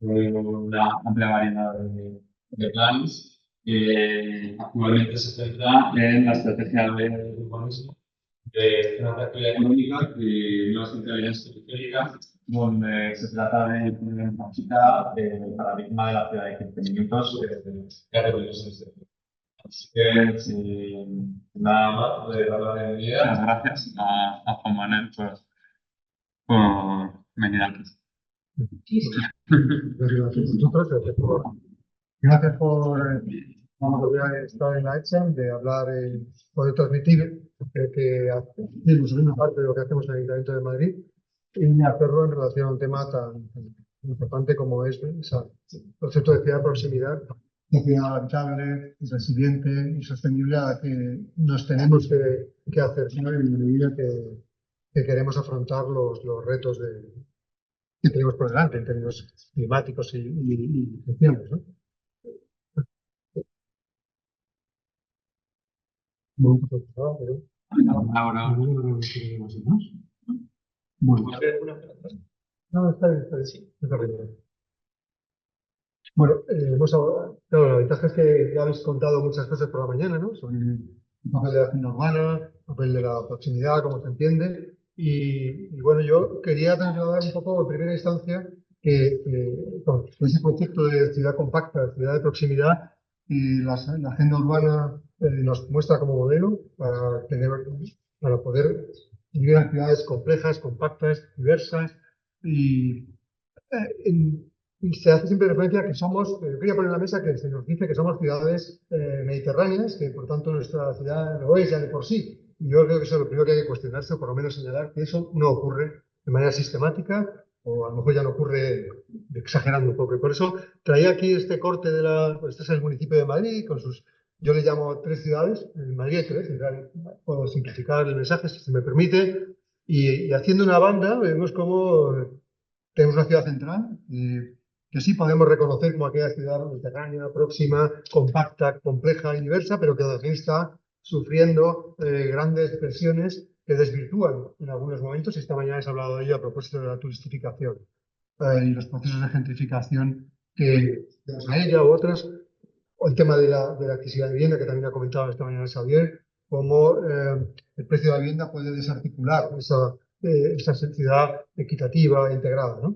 una amplia variedad de planes. Actualmente se centra en la estrategia de urbanismo, de una actividad económica y nuevas inteligencias periféricas, donde se trata de poner en práctica el paradigma de la ciudad de 15 minutos que ha tenido ese. Así que, nada más, de dar la bienvenida. Muchas gracias a Juan Manuel por venir aquí. Gracias por haber estado en la ECHAM, de hablar, poder transmitir que hacemos una parte de lo que hacemos en el Ayuntamiento de Madrid y hacerlo en relación a un tema tan importante como es el concepto de ciudad de proximidad, de ciudad habitable, resiliente y sostenible a la que nos tenemos que hacer en la medida que queremos afrontar los retos que tenemos por delante en términos climáticos y sociales, ¿no? Muy preocupado, pero Ahora. bueno. No, está bien, está bien. Sí. Está bien. Bueno, claro, la ventaja es que ya habéis contado muchas cosas por la mañana, ¿no? Sobre el papel de la agenda urbana, el papel de la proximidad, cómo se entiende. Y bueno, yo quería trasladar un poco en primera instancia que con ese concepto de ciudad compacta, de ciudad de proximidad, y la agenda urbana nos muestra como modelo para poder vivir en ciudades complejas, compactas, diversas y en- se hace siempre referencia a que somos, quería poner en la mesa que se nos dice que somos ciudades mediterráneas, que por tanto nuestra ciudad lo es ya de por sí. Y yo creo que eso es lo primero que hay que cuestionarse, o por lo menos señalar que eso no ocurre de manera sistemática, o a lo mejor ya no ocurre exagerando un poco. Y por eso traía aquí este corte pues este es el municipio de Madrid, con sus, yo le llamo tres ciudades, en Madrid hay tres, en realidad puedo simplificar el mensaje si se me permite, y haciendo una banda vemos cómo tenemos una ciudad central que sí podemos reconocer como aquella ciudad mediterránea, próxima, compacta, compleja y diversa, pero que también está sufriendo grandes presiones que desvirtúan en algunos momentos. Esta mañana has hablado de ello a propósito de la turistificación y los procesos de gentrificación que tenemos a ella u otras, o el tema de la accesibilidad de vivienda, que también ha comentado esta mañana Xavier, cómo el precio de la vivienda puede desarticular esa sociedad equitativa e integrada, ¿no?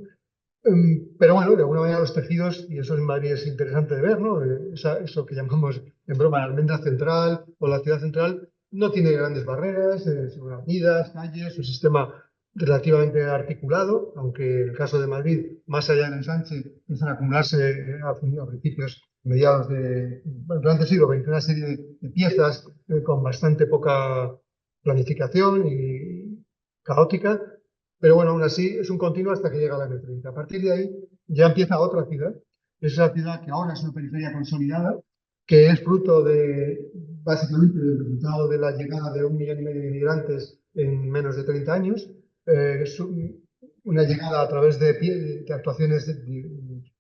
Pero bueno, de alguna manera los tejidos, y eso en Madrid es interesante de ver, ¿no? Eso que llamamos en broma la almendra central o la ciudad central, no tiene grandes barreras, son avenidas, calles, un sistema relativamente articulado, aunque en el caso de Madrid, más allá del ensanche, empiezan a acumularse a principios, mediados durante el siglo XX, una serie de piezas con bastante poca planificación y caótica, pero bueno, aún así es un continuo hasta que llega a la M30. A partir de ahí ya empieza otra ciudad. Es una ciudad que ahora es una periferia consolidada, que es fruto básicamente del resultado de la llegada de 1,5 millones de inmigrantes en menos de 30 años. Es una llegada a través de actuaciones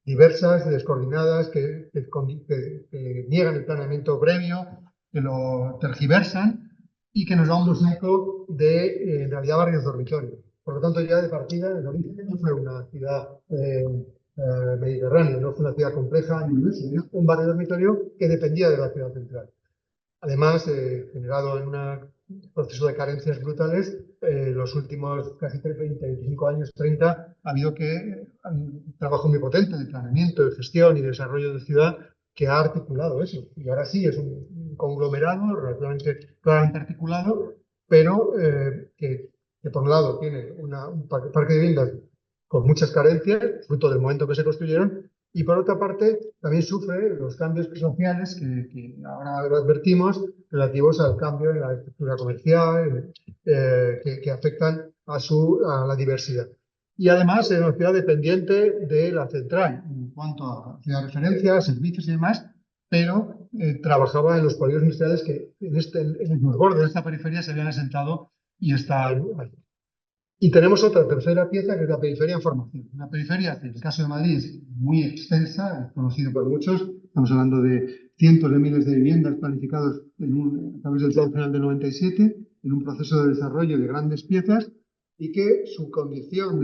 diversas, descoordinadas, que niegan el planeamiento previo, que lo tergiversan y que nos da un mosaico de, en realidad, barrios dormitorios. Por lo tanto, ya de partida, el origen no fue una ciudad mediterránea, no fue una ciudad compleja, ni un barrio dormitorio que dependía de la ciudad central. Además, generado en un proceso de carencias brutales, los últimos casi 30, 25 años, 30, ha habido un trabajo muy potente de planeamiento, de gestión y de desarrollo de ciudad que ha articulado eso. Y ahora sí, es un conglomerado relativamente claramente articulado, pero que por un lado tiene un parque de viviendas con muchas carencias, fruto del momento que se construyeron, y por otra parte, también sufre los cambios sociales que ahora advertimos relativos al cambio en la estructura comercial, que afectan a la diversidad. Y además es una ciudad dependiente de la central en cuanto a referencia, servicios y demás, pero trabajaba en los polígonos industriales que en los bordes de esta periferia se habían asentado y están ahí. Y tenemos otra tercera pieza que es la periferia en formación. Una periferia que en el caso de Madrid es muy extensa, es conocido por muchos. Estamos hablando de cientos de miles de viviendas planificadas a través del Plan Nacional del 97, en un proceso de desarrollo de grandes piezas y que su condición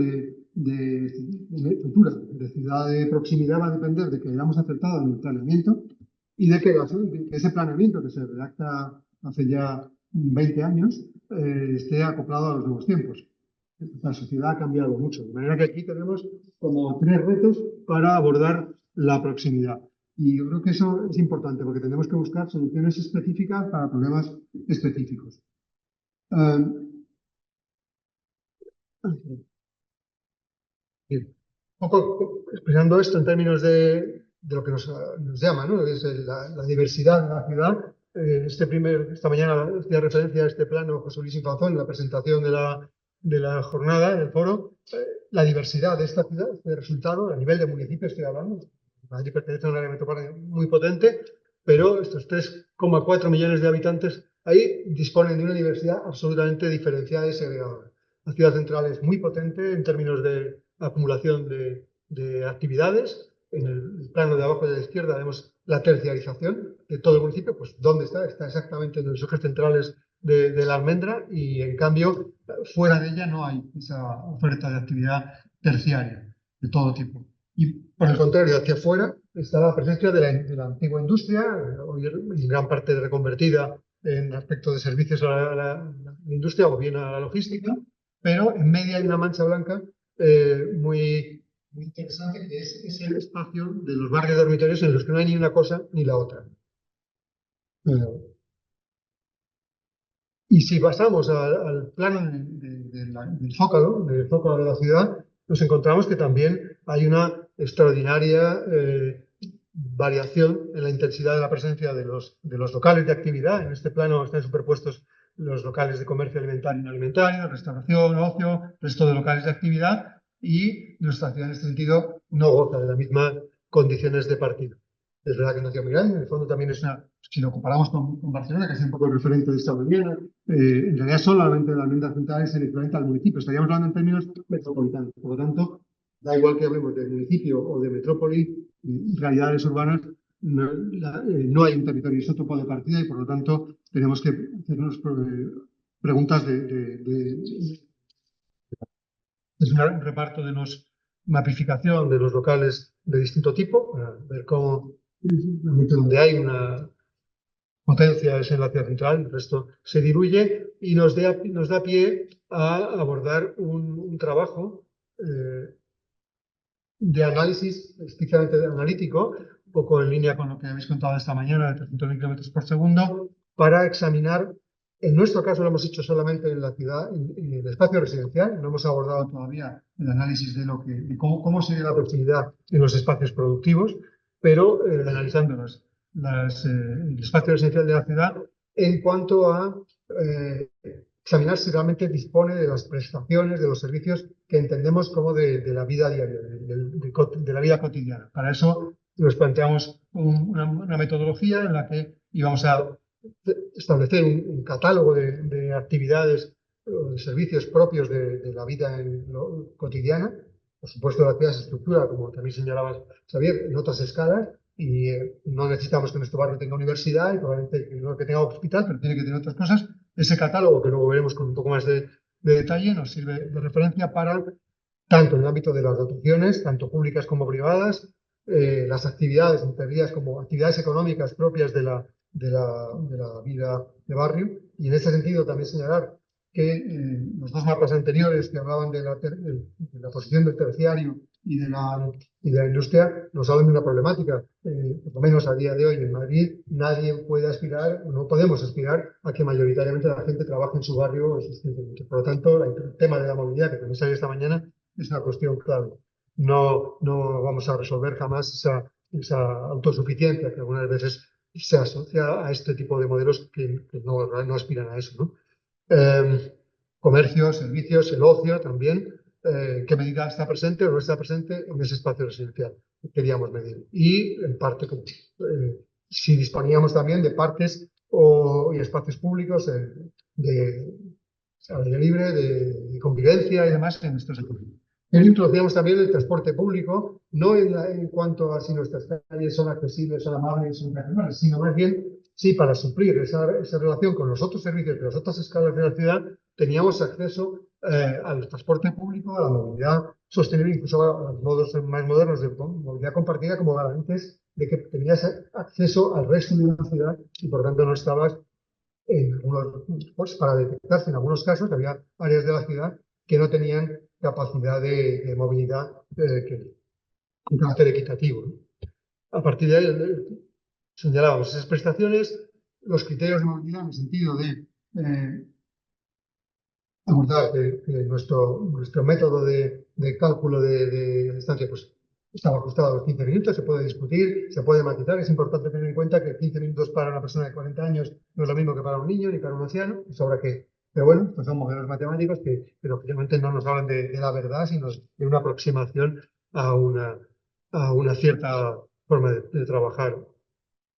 futura, de ciudad de proximidad, va a depender de que hayamos acertado en el planeamiento y de que ese planeamiento que se redacta hace ya 20 años esté acoplado a los nuevos tiempos. La sociedad ha cambiado mucho, de manera que aquí tenemos como 3 retos para abordar la proximidad. Y yo creo que eso es importante porque tenemos que buscar soluciones específicas para problemas específicos. Bien. Un poco expresando esto en términos de lo que nos llama, ¿no? Es la diversidad de la ciudad. Esta mañana hacía referencia a este plano José Luis Infanzón en la presentación de la jornada, del foro. La diversidad de esta ciudad, este resultado, a nivel de municipios estoy hablando. Madrid pertenece a un área metropolitana muy potente, pero estos 3,4 millones de habitantes ahí disponen de una diversidad absolutamente diferenciada y segregada. La ciudad central es muy potente en términos de acumulación de actividades. En el plano de abajo de la izquierda vemos la terciarización de todo el municipio. Pues ¿dónde está? Está exactamente en los ejes centrales de la almendra y en cambio fuera de ella no hay esa oferta de actividad terciaria de todo tipo. Y por el contrario, hacia afuera está la presencia de la antigua industria, hoy en gran parte reconvertida en aspectos de servicios a la industria o bien a la logística, pero en media hay una mancha blanca muy interesante, que es el espacio de los barrios dormitorios en los que no hay ni una cosa ni la otra. Y si pasamos al plano del zócalo de la ciudad, nos encontramos que también hay una extraordinaria variación en la intensidad de la presencia de los locales de actividad. En este plano están superpuestos los locales de comercio alimentario y no alimentario, restauración, ocio, resto de locales de actividad, y nuestra ciudad en este sentido no goza de las mismas condiciones de partida. Es verdad que no es muy grande, en el fondo también es si lo comparamos con Barcelona, que es un poco el referente de esta mañana, en realidad solamente la almendra central es el equivalente al municipio. Estaríamos hablando en términos metropolitanos. Por lo tanto, da igual que hablemos de municipio o de metrópoli, realidades urbanas, no hay un territorio isótopo de partida y por lo tanto tenemos que hacernos preguntas es un reparto de mapificación de los locales de distinto tipo, para ver cómo, donde hay una potencia es en la ciudad central, el resto se diluye y nos da pie a abordar un trabajo de análisis estrictamente analítico, un poco en línea con lo que habéis contado esta mañana, de 300.000 kilómetros por segundo, para examinar, en nuestro caso lo hemos hecho solamente en la ciudad, en el espacio residencial, no hemos abordado todavía el análisis de cómo sería la proximidad en los espacios productivos, pero analizando el espacio residencial de la ciudad en cuanto a examinar si realmente dispone de las prestaciones, de los servicios que entendemos como de la vida diaria, de la vida cotidiana. Para eso nos planteamos una metodología en la que íbamos a establecer un catálogo de actividades o de servicios propios de la vida cotidiana. Por supuesto, la ciudad se estructura, como también señalaba Xavier, en otras escalas, y no necesitamos que nuestro barrio tenga universidad y probablemente no que tenga hospital, pero tiene que tener otras cosas. Ese catálogo, que luego veremos con un poco más de detalle, nos sirve de referencia para, tanto en el ámbito de las dotaciones, tanto públicas como privadas, las actividades, entendidas como actividades económicas propias de la vida de barrio. Y en ese sentido también señalar que los dos mapas anteriores que hablaban de la posición del terciario y de la industria nos hablan de una problemática. Por lo menos a día de hoy en Madrid nadie puede aspirar, no podemos aspirar a que mayoritariamente la gente trabaje en su barrio existentemente. Por lo tanto, el tema de la movilidad que también salió esta mañana es una cuestión clave. No vamos a resolver jamás esa autosuficiencia que algunas veces se asocia a este tipo de modelos que no aspiran a eso, ¿no? Comercio, servicios, el ocio también, en qué medida está presente o no está presente en ese espacio residencial que queríamos medir. Y en parte, si disponíamos también de parques y espacios públicos de aire libre, de convivencia y demás en estos sectores. Introducíamos también el transporte público, no en cuanto a si nuestras calles son accesibles, son amables, son razonables, sino más bien si para suplir esa relación con los otros servicios de las otras escalas de la ciudad teníamos acceso al transporte público, a la movilidad sostenible, incluso a los modos más modernos de movilidad compartida como garantes de que tenías acceso al resto de la ciudad y por tanto no estabas en algunos, pues, para detectarse en algunos casos, había áreas de la ciudad que no tenían capacidad de movilidad con carácter equitativo, ¿no? A partir de ahí señalábamos esas prestaciones, los criterios de movilidad en el sentido de abordar que nuestro método de cálculo de distancia pues, estaba ajustado a los 15 minutos, se puede discutir, se puede matizar. Es importante tener en cuenta que 15 minutos para una persona de 40 años no es lo mismo que para un niño ni para un anciano. Es ahora que, pero bueno, pues son modelos matemáticos que lógicamente no nos hablan de la verdad, sino de una aproximación a una cierta forma de trabajar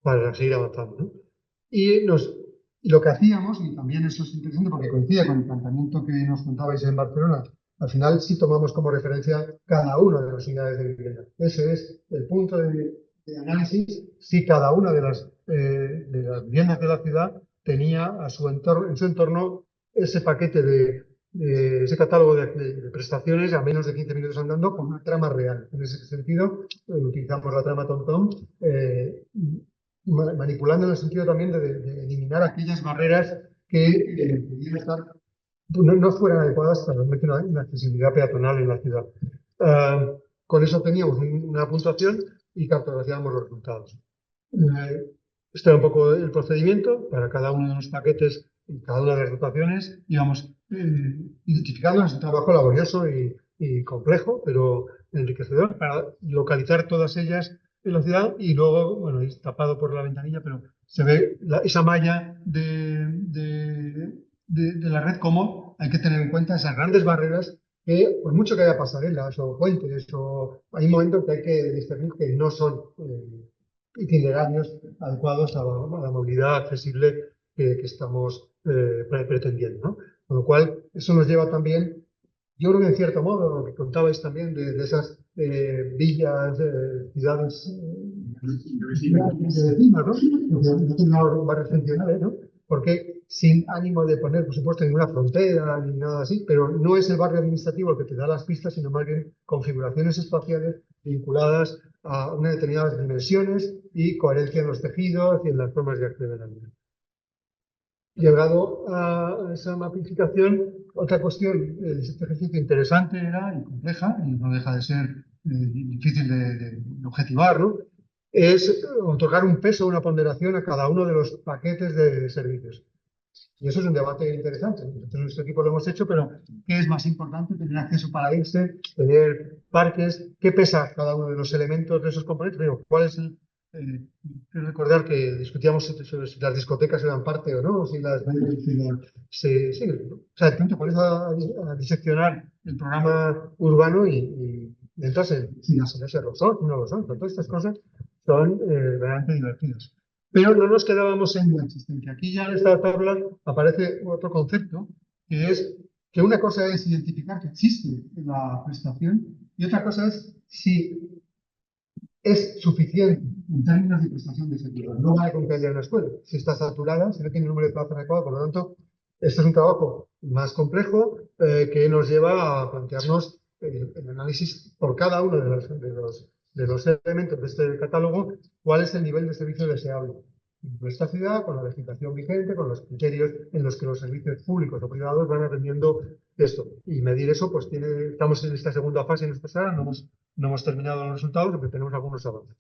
para seguir avanzando, ¿no? Y lo que hacíamos, y también eso es interesante porque coincide con el planteamiento que nos contabais en Barcelona, al final sí tomamos como referencia cada una de las unidades de vivienda. Ese es el punto de análisis, si cada una de las viviendas de la ciudad tenía en su entorno ese paquete ese catálogo de prestaciones a menos de 15 minutos andando con una trama real. En ese sentido, utilizamos la trama TomTom, manipulando en el sentido también de eliminar aquellas barreras que pudieran estar, no fueran adecuadas para realmente una accesibilidad peatonal en la ciudad. Con eso teníamos una puntuación y cartografiábamos los resultados. Este era un poco el procedimiento para cada uno de los paquetes y cada una de las dotaciones. Íbamos identificando, es un trabajo laborioso y complejo, pero enriquecedor para localizar todas ellas en la ciudad y luego, bueno, es tapado por la ventanilla, pero se ve esa malla de la red, como hay que tener en cuenta esas grandes barreras que, por mucho que haya pasarelas o puentes, hay un momento que hay que discernir que no son itinerarios adecuados a la movilidad accesible que estamos pretendiendo, ¿no? Con lo cual, eso nos lleva también, yo creo que en cierto modo, lo que contabais también de esas villas, ciudades de vecinos, ¿no? No tenemos barrios funcionales, ¿no? Porque sin ánimo de poner, por supuesto, ninguna frontera ni nada así, pero no es el barrio administrativo el que te da las pistas, sino más bien configuraciones espaciales vinculadas a unas determinadas dimensiones y coherencia en los tejidos y en las formas de acceder al mundo. Llegado a esa mapificación, otra cuestión, este ejercicio interesante era y compleja, y no deja de ser difícil de objetivar, ¿no? Es otorgar un peso, una ponderación a cada uno de los paquetes de servicios. Y eso es un debate interesante. Nosotros en nuestro equipo lo hemos hecho, pero ¿qué es más importante? Tener acceso para irse, tener parques, ¿qué pesa cada uno de los elementos de esos componentes? Pero, ¿cuál es el...? Quiero recordar que discutíamos sobre si las discotecas eran parte o no, si las... Sí, o sea, de pronto pones a diseccionar el programa urbano y entonces, si las se lo son, no lo son. Pero todas estas cosas son realmente divertidas. Pero no nos quedábamos en la existencia. Aquí ya en esta tabla aparece otro concepto, que es que una cosa es identificar que existe la prestación y otra cosa es si es suficiente en términos de prestación de servicio. No vale con que haya una escuela. Si está saturada, si no tiene el número de plazas adecuado, por lo tanto, este es un trabajo más complejo que nos lleva a plantearnos el análisis por cada uno de los elementos de este catálogo, cuál es el nivel de servicio deseable en nuestra ciudad, con la legislación vigente, con los criterios en los que los servicios públicos o privados van atendiendo esto. Y medir eso, pues estamos en esta segunda fase en esta sala, no hemos terminado los resultados, porque tenemos algunos avances.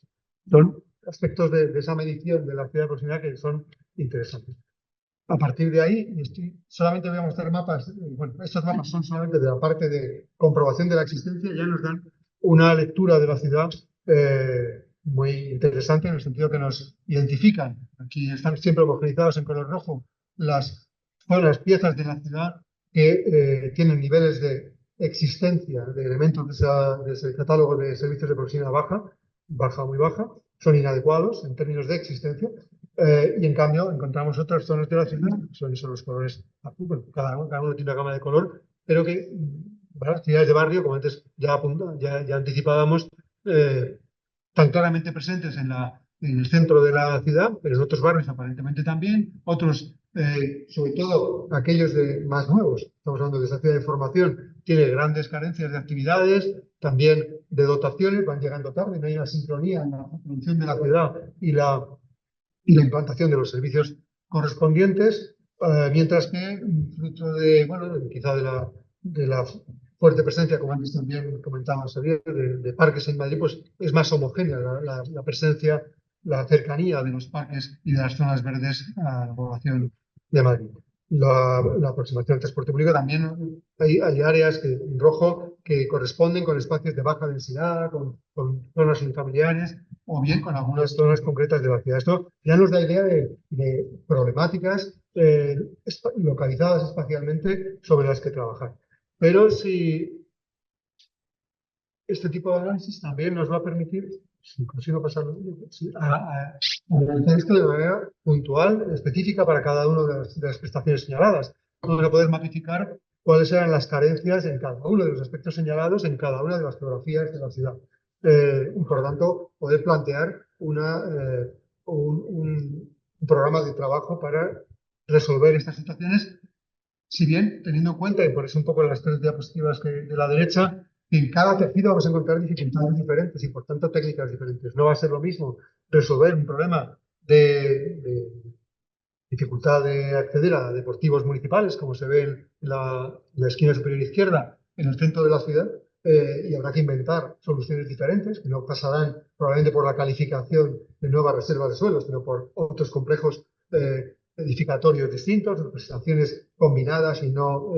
Son aspectos de esa medición de la ciudad de proximidad que son interesantes. A partir de ahí, solamente voy a mostrar mapas. Bueno, estos mapas son solamente de la parte de comprobación de la existencia, ya nos dan una lectura de la ciudad muy interesante en el sentido que nos identifican. Aquí están siempre homogenizados en color rojo las piezas de la ciudad que tienen niveles de existencia de elementos de ese catálogo de servicios de proximidad baja o muy baja, son inadecuados en términos de existencia. Y en cambio encontramos otras zonas de la ciudad, son los colores azul, bueno, cada uno tiene una gama de color, pero que las ciudades de barrio, como antes ya anticipábamos, están claramente presentes en el centro de la ciudad, pero en otros barrios aparentemente también, otros sobre todo aquellos más nuevos. Estamos hablando de esta ciudad de información, tiene grandes carencias de actividades, también de dotaciones, van llegando tarde, no hay una sincronía en la producción de la ciudad y la implantación de los servicios correspondientes, mientras que fruto de, bueno, quizá de la fuerte presencia, como antes también comentaba Xavier, de parques en Madrid, pues es más homogénea la presencia, la cercanía de los parques y de las zonas verdes a la población de Madrid. La aproximación al transporte público también hay áreas en rojo que corresponden con espacios de baja densidad, con zonas unifamiliares o bien con algunas zonas concretas de la ciudad. Esto ya nos da idea de problemáticas localizadas espacialmente sobre las que trabajar. Pero si este tipo de análisis también nos va a permitir, si consigo pasarlo, a analizar esto de manera puntual, específica para cada una de las prestaciones señaladas. Vamos a poder mapificar cuáles eran las carencias en cada uno de los aspectos señalados en cada una de las geografías de la ciudad. Y por lo tanto, poder plantear un programa de trabajo para resolver estas situaciones, si bien teniendo en cuenta, y por eso un poco las tres diapositivas de la derecha, que en cada tejido vamos a encontrar dificultades diferentes y por tanto técnicas diferentes. No va a ser lo mismo resolver un problema de dificultad de acceder a deportivos municipales, como se ve en la esquina superior izquierda, en el centro de la ciudad, y habrá que inventar soluciones diferentes, que no pasarán probablemente por la calificación de nuevas reservas de suelo, sino por otros complejos edificatorios distintos, prestaciones combinadas y no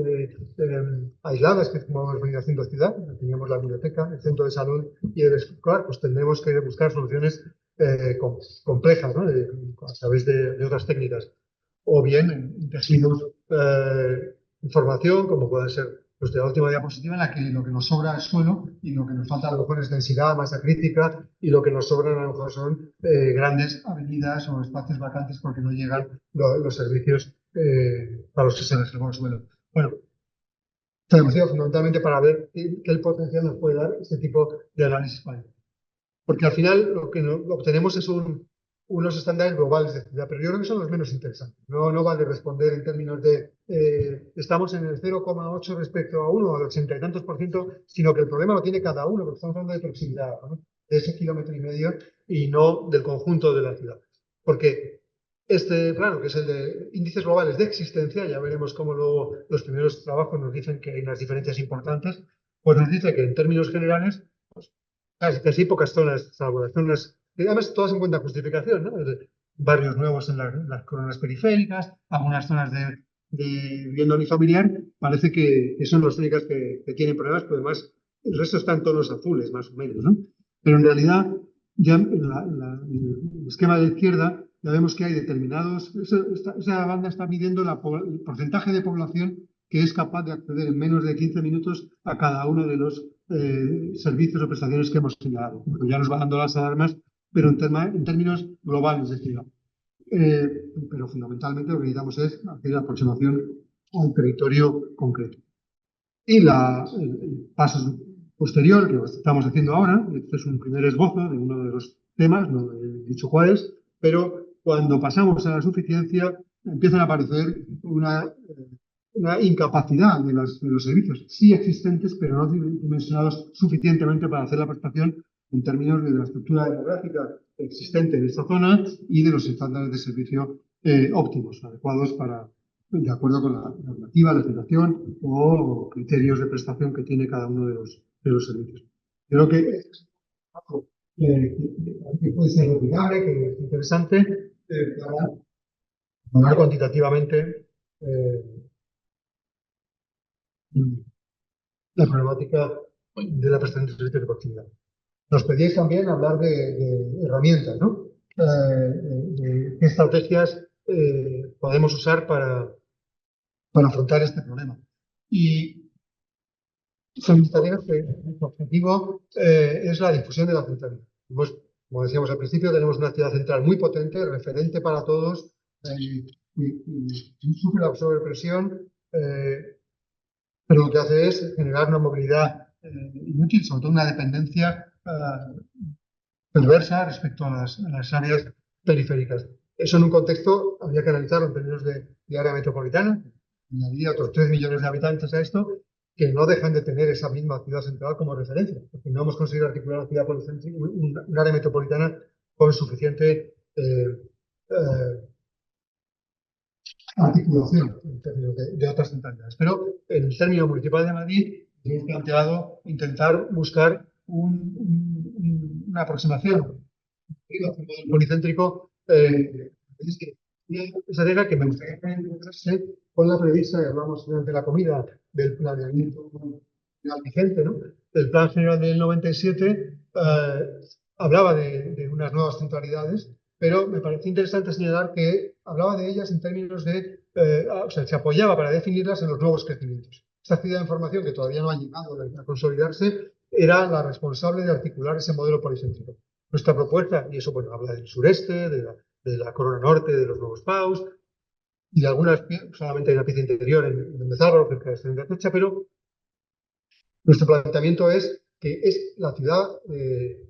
aisladas, que como hemos venido haciendo ciudad. Teníamos la biblioteca, el centro de salud y el escolar, pues tendremos que buscar soluciones complejas, ¿no? A través de otras técnicas. O bien en tejidos información, como pueden ser los de la última diapositiva, en la que lo que nos sobra es suelo y lo que nos falta a lo mejor es densidad, masa crítica, y lo que nos sobran a lo mejor son grandes avenidas o espacios vacantes porque no llegan los servicios para los que se reservó el suelo. Bueno, esta diapositiva fundamentalmente para ver qué potencial nos puede dar este tipo de análisis. Porque al final lo que obtenemos es unos estándares globales de ciudad, pero yo creo que son los menos interesantes. No vale responder en términos de estamos en el 0,8 respecto a 1, al 80 y tantos %, sino que el problema lo tiene cada uno, porque estamos hablando de proximidad, ¿no? De ese kilómetro y medio y no del conjunto de la ciudad. Porque este plano, que es el de índices globales de existencia, ya veremos cómo luego los primeros trabajos nos dicen que hay unas diferencias importantes, pues nos dice que en términos generales, pues, casi pocas zonas, salvo las zonas, además todas encuentran justificación, ¿no? Barrios nuevos en las coronas periféricas, algunas zonas de vivienda unifamiliar, parece que son las únicas que tienen problemas, pero además el resto está en tonos azules, más o menos, ¿no? Pero en realidad, ya en el esquema de la izquierda, ya vemos que hay determinados, esa banda está midiendo el porcentaje de población que es capaz de acceder en menos de 15 minutos a cada uno de los servicios o prestaciones que hemos señalado. Ya nos va dando las alarmas, pero en términos globales de ciudad. Pero fundamentalmente lo que necesitamos es hacer la aproximación a un territorio concreto. Y el paso posterior que estamos haciendo ahora, este es un primer esbozo de uno de los temas, no he dicho cuáles, pero cuando pasamos a la suficiencia empiezan a aparecer una incapacidad de los servicios, sí existentes, pero no dimensionados suficientemente para hacer la prestación en términos de la estructura demográfica existente en esta zona y de los estándares de servicio óptimos, adecuados de acuerdo con la normativa, legislación o criterios de prestación que tiene cada uno de los servicios. Yo creo que puede ser replicable, que es interesante para hablar cuantitativamente la problemática de la prestación de servicios de proximidad. Nos pedíais también hablar de herramientas, ¿no? ¿Qué estrategias podemos usar para afrontar este problema? Y son estrategias que su objetivo es la difusión de la centralidad. Como decíamos al principio, tenemos una ciudad central muy potente, referente para todos, y súper absorbe presión, pero lo que hace es generar una movilidad inútil, sobre todo una dependencia perversa respecto a las áreas periféricas. Eso en un contexto habría que analizarlo en términos de área metropolitana, añadiría otros 3 millones de habitantes a esto, que no dejan de tener esa misma ciudad central como referencia, porque no hemos conseguido articular una ciudad policéntrica, un área metropolitana con suficiente articulación en términos de otras centralidades. Pero en el término municipal de Madrid hemos planteado intentar buscar una aproximación policéntrico esa regla que me gustaría encontrarse con la prevista, y hablamos durante la comida, del planeamiento vigente, ¿no? El Plan General del 97 hablaba de unas nuevas centralidades, pero me pareció interesante señalar que hablaba de ellas en términos de, o sea, se apoyaba para definirlas en los nuevos crecimientos. Esta ciudad de información, que todavía no ha llegado a consolidarse, era la responsable de articular ese modelo policéntrico. Nuestra propuesta, y eso bueno, habla del sureste, de la Corona Norte, de los nuevos PAUs, y de algunas, solamente hay una pieza interior en Mezárraga, cerca de Extremidad Fecha, pero nuestro planteamimiento es que es la ciudad,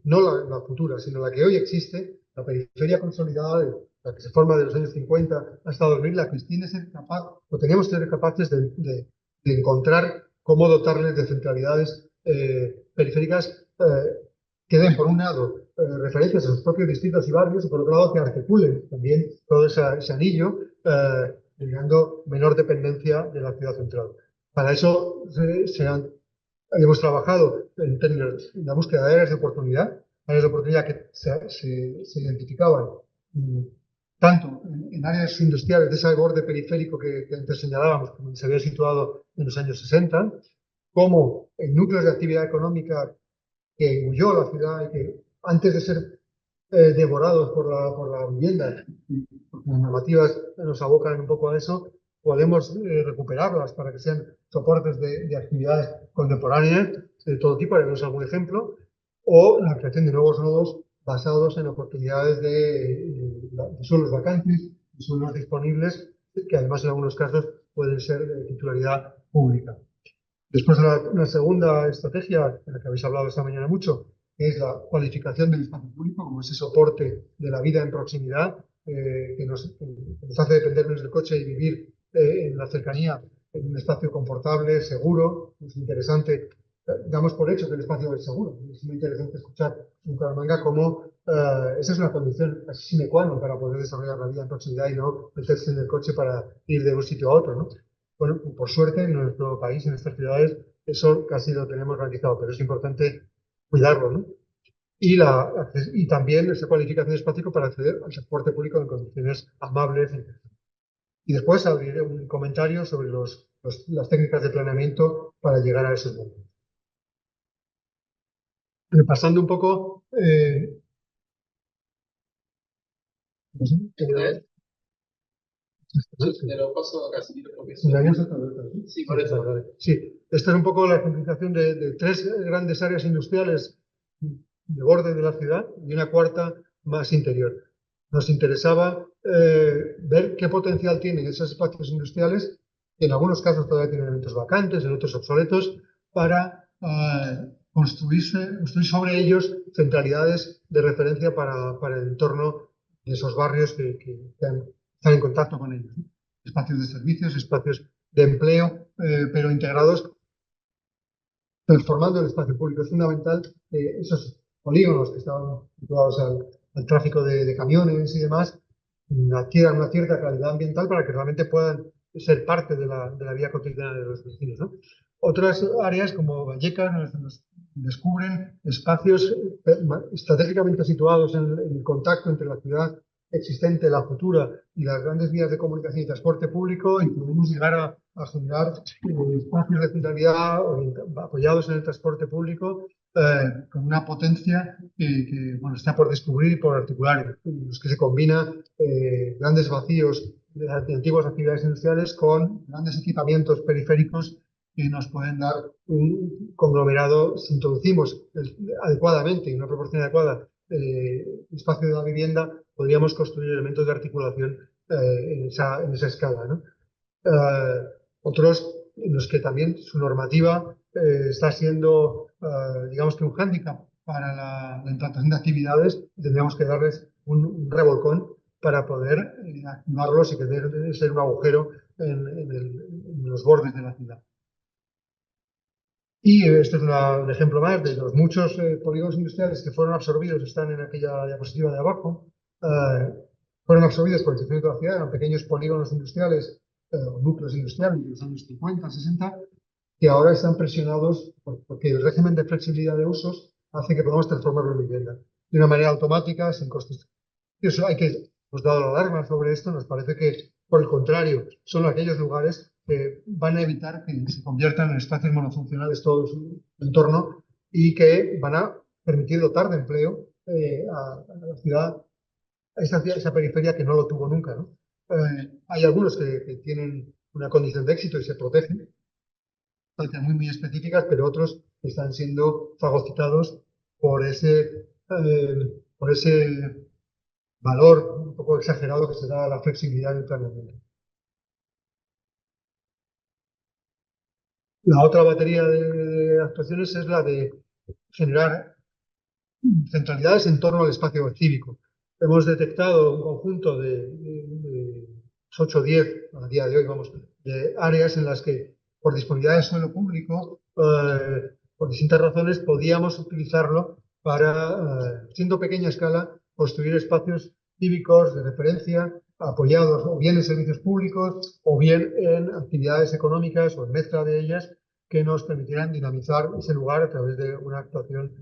no la futura, sino la que hoy existe, la periferia consolidada, la que se forma de los años 50 hasta 2000, la que tiene que ser capaz, o tenemos que ser capaces de encontrar cómo dotarles de centralidades periféricas que den, por un lado, referencias a sus propios distritos y barrios, y por otro lado, que articulen también todo ese anillo, generando menor dependencia de la ciudad central. Para eso hemos trabajado en términos de la búsqueda de áreas de oportunidad que se identificaban tanto en áreas industriales de ese borde periférico que antes señalábamos, como se había situado en los años 60, como en núcleos de actividad económica que huyó la ciudad y que antes de ser devorados por la vivienda, porque las normativas nos abocan un poco a eso, podemos recuperarlas para que sean soportes de actividades contemporáneas de todo tipo, haremos algún ejemplo, o la creación de nuevos nodos basados en oportunidades de suelos vacantes, de suelos disponibles, que además en algunos casos pueden ser de titularidad pública. Después, una segunda estrategia, de la que habéis hablado esta mañana mucho, que es la cualificación del espacio público como ese soporte de la vida en proximidad, que nos hace depender menos del coche y vivir en la cercanía, en un espacio confortable, seguro. Es interesante, damos por hecho que el espacio es seguro. Es muy interesante escuchar en Bucaramanga cómo esa es una condición casi sine qua non para poder desarrollar la vida en proximidad y no meterse en el coche para ir de un sitio a otro, ¿no? Bueno, por suerte en nuestro país, en estas ciudades, eso casi lo tenemos garantizado, pero es importante cuidarlo, ¿no? Y también esa cualificación espacio para acceder al transporte público en condiciones amables. Y después abriré un comentario sobre las técnicas de planeamiento para llegar a esos momentos. Repasando un poco... Te lo paso acá, si quieres, porque sí, por eso. Sí, esta es un poco la ejemplificación de tres grandes áreas industriales de borde de la ciudad y una cuarta más interior. Nos interesaba ver qué potencial tienen esos espacios industriales, que en algunos casos todavía tienen elementos vacantes, en otros obsoletos, para construir sobre ellos centralidades de referencia para el entorno de esos barrios que están en contacto con ellos. Espacios de servicios, espacios de empleo, pero integrados, transformando el espacio público. Es fundamental esos polígonos que estaban situados al tráfico de camiones y demás, adquieran una cierta calidad ambiental para que realmente puedan ser parte de la vida cotidiana de los vecinos, ¿no? Otras áreas como Vallecas nos descubren espacios estratégicamente situados en el contacto entre la ciudad existente, la futura y las grandes vías de comunicación y transporte público, y podemos llegar a generar espacios de centralidad apoyados en el transporte público con una potencia que bueno, está por descubrir y por articular, en los que se combinan grandes vacíos de antiguas actividades industriales con grandes equipamientos periféricos que nos pueden dar un conglomerado. Si introducimos adecuadamente y una proporción adecuada espacio de la vivienda, podríamos construir elementos de articulación en esa escala, ¿no? Otros en los que también su normativa está siendo, digamos que un hándicap para la implantación de actividades, tendríamos que darles un revolcón para poder activarlos y que deje de ser un agujero en los bordes de la ciudad. Y esto es un ejemplo más de los muchos polígonos industriales que fueron absorbidos, están en aquella diapositiva de abajo, fueron absorbidos por el crecimiento de la ciudad, eran pequeños polígonos industriales, núcleos industriales de los años 50, 60, que ahora están presionados porque el régimen de flexibilidad de usos hace que podamos transformarlo en vivienda de una manera automática, sin costes. Y eso hemos dado la alarma sobre esto, nos parece que, por el contrario, son aquellos lugares que van a evitar que se conviertan en espacios monofuncionales todo su entorno y que van a permitir dotar de empleo a la ciudad, a esa periferia que no lo tuvo nunca, ¿no? Hay algunos que tienen una condición de éxito y se protegen, muy, muy específicas, pero otros están siendo fagocitados por ese valor un poco exagerado que se da a la flexibilidad del planeamiento. La otra batería de actuaciones es la de generar centralidades en torno al espacio cívico. Hemos detectado un conjunto de 8 o 10, a día de hoy, vamos, de áreas en las que, por disponibilidad de suelo público, por distintas razones, podíamos utilizarlo para, siendo pequeña escala, construir espacios cívicos de referencia, apoyados o bien en servicios públicos o bien en actividades económicas o en mezcla de ellas que nos permitieran dinamizar ese lugar a través de una actuación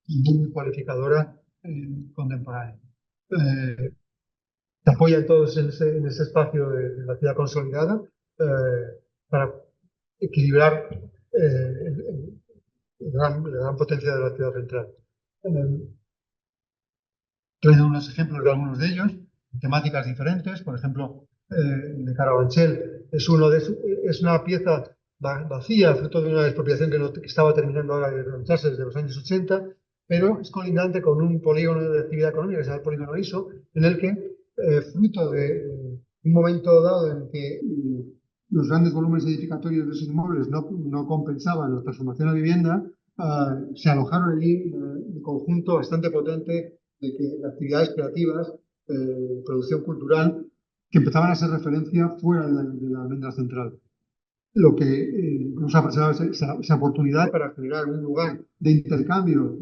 muy cualificadora contemporánea. Se apoyan todos en ese espacio de la ciudad consolidada para equilibrar la gran potencia de la ciudad central. Traigo unos ejemplos de algunos de ellos, temáticas diferentes, por ejemplo, de Carabanchel es una pieza vacía, fruto de una expropiación que estaba terminando ahora de realizarse desde los años 80, pero es colindante con un polígono de actividad económica, que se llama el polígono ISO, en el que, fruto de un momento dado en que los grandes volúmenes edificatorios de esos inmuebles no compensaban la transformación a vivienda, se alojaron allí un conjunto bastante potente de actividades creativas, producción cultural, que empezaban a ser referencia fuera de la almendra central. Lo que nos ha presentado esa oportunidad para generar un lugar de intercambio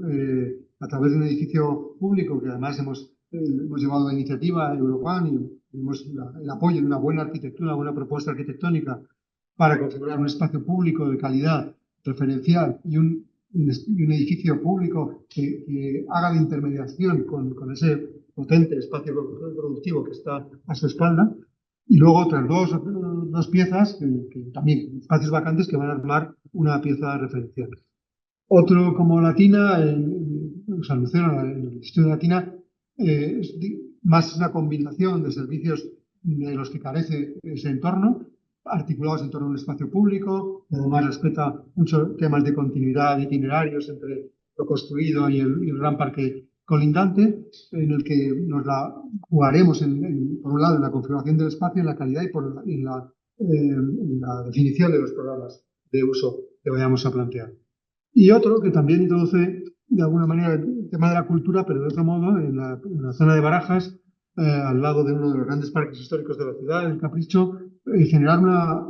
a través de un edificio público que además hemos llevado la iniciativa Europan y tenemos el apoyo de una buena arquitectura, una buena propuesta arquitectónica para configurar un espacio público de calidad referencial y un edificio público que haga de intermediación con ese potente espacio productivo que está a su espalda. Y luego otras dos piezas, que también espacios vacantes que van a armar una pieza referencial. Otro como Latina, San Luciano, en el Instituto de Latina, es más una combinación de servicios de los que carece ese entorno, articulados en torno a un espacio público, además respeta muchos temas de continuidad, de itinerarios entre lo construido y el gran parque colindante, en el que nos la jugaremos, por un lado, en la configuración del espacio, en la calidad y en la definición de los programas de uso que vayamos a plantear. Y otro que también introduce, de alguna manera, el tema de la cultura, pero de otro modo, en la zona de Barajas, al lado de uno de los grandes parques históricos de la ciudad, el Capricho, generar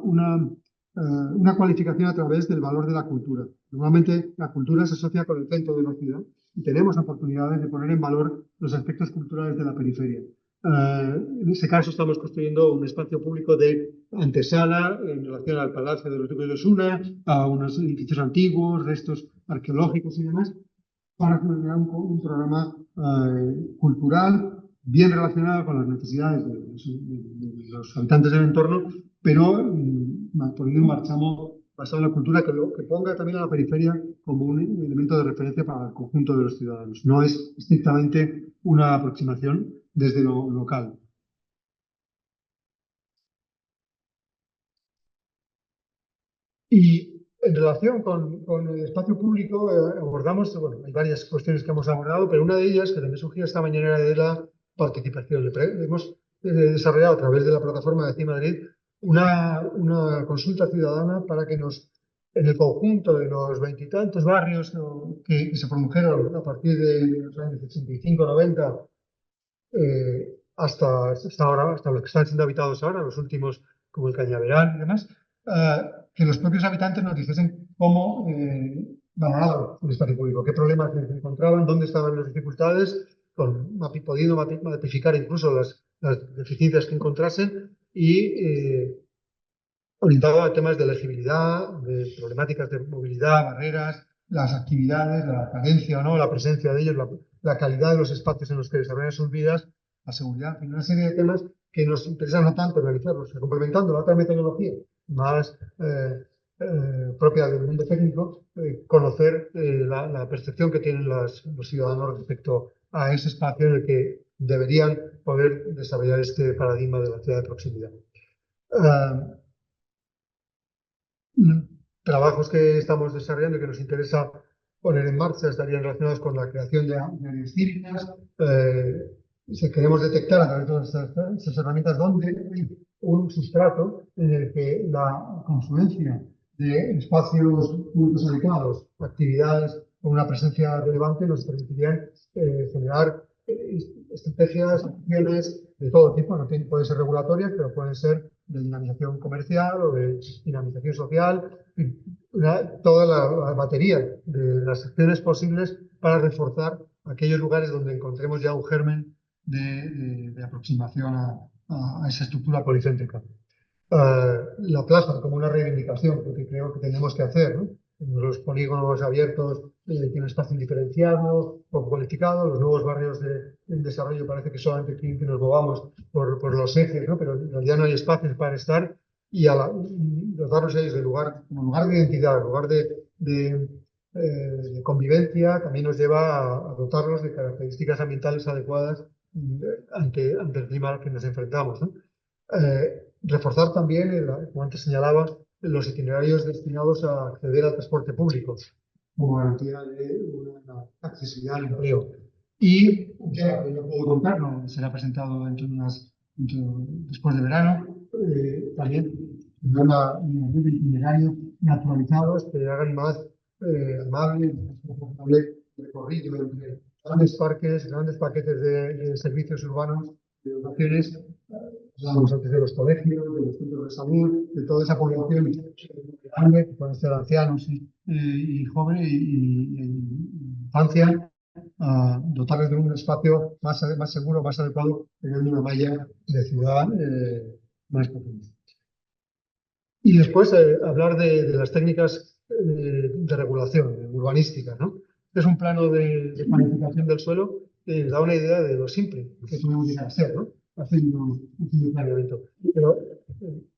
una cualificación a través del valor de la cultura. Normalmente la cultura se asocia con el centro de la ciudad y tenemos oportunidades de poner en valor los aspectos culturales de la periferia. En ese caso estamos construyendo un espacio público de antesala en relación al Palacio de los Duques de Osuna, a unos edificios antiguos, restos arqueológicos y demás, para generar un programa cultural bien relacionado con las necesidades de los habitantes del entorno, pero poniendo en marcha basado en la cultura que ponga también a la periferia como un elemento de referencia para el conjunto de los ciudadanos. No es estrictamente una aproximación desde lo local. Y en relación con el espacio público, abordamos, bueno, hay varias cuestiones que hemos abordado, pero una de ellas, que también surgió esta mañana, era de la participación. Hemos desarrollado a través de la plataforma de CIMadrid una consulta ciudadana para que en el conjunto de los veintitantos barrios que se produjeron a partir de los años 85-90, hasta los que están siendo habitados ahora, los últimos como el Cañaveral y demás, que los propios habitantes nos dijesen cómo valoraban el espacio público, qué problemas se encontraban, dónde estaban las dificultades, pudiendo matificar incluso las deficiencias que encontrasen y orientado a temas de legibilidad, de problemáticas de movilidad, barreras, las actividades, la carencia o no, la presencia de ellos, la calidad de los espacios en los que desarrollan sus vidas, la seguridad, y una serie de temas que nos interesan no tanto analizarlos, complementando la otra metodología más propia del mundo técnico, conocer la percepción que tienen los ciudadanos respecto a ese espacio en el que deberían poder desarrollar este paradigma de la ciudad de proximidad. Trabajos que estamos desarrollando y que nos interesa poner en marcha estarían relacionados con la creación de áreas cívicas. Si queremos detectar a través de todas estas herramientas dónde hay un sustrato en el que la confluencia de espacios públicos adecuados, actividades con una presencia relevante nos permitirían generar estrategias, acciones de todo tipo. No pueden ser regulatorias, pero pueden ser de dinamización comercial o de dinamización social, toda la batería de las acciones posibles para reforzar aquellos lugares donde encontremos ya un germen de aproximación a esa estructura policéntrica. La plaza como una reivindicación, porque creo que tenemos que hacer, ¿no? Los polígonos abiertos tienen espacio indiferenciado, poco cualificado, los nuevos barrios en desarrollo parece que solamente quieren que nos movamos por los ejes, ¿no? Pero en realidad no hay espacios para estar y dotarlos ellos de lugar, como lugar de identidad, lugar de convivencia, también nos lleva a dotarlos de características ambientales adecuadas ante el clima al que nos enfrentamos, ¿no? Reforzar también, como antes señalaba, los itinerarios destinados a acceder al transporte público como garantía de una accesibilidad al empleo. Y ya no puedo contar, no será presentado después de verano, también un itinerario naturalizados que hagan más amable, recorrido entre grandes paquetes de servicios urbanos, de educaciones. Hablamos antes de los colegios, de los centros de salud, de toda esa población grande, que pueden ser ancianos y jóvenes y infancia, dotarles de un espacio más seguro, más adecuado, teniendo una malla de ciudad más potente. Y después hablar de las técnicas de regulación, urbanísticas, ¿no? Es un plano de planificación del suelo que da una idea de lo simple que podemos llegar a ser, ¿no? Haciendo un planeamiento. Pero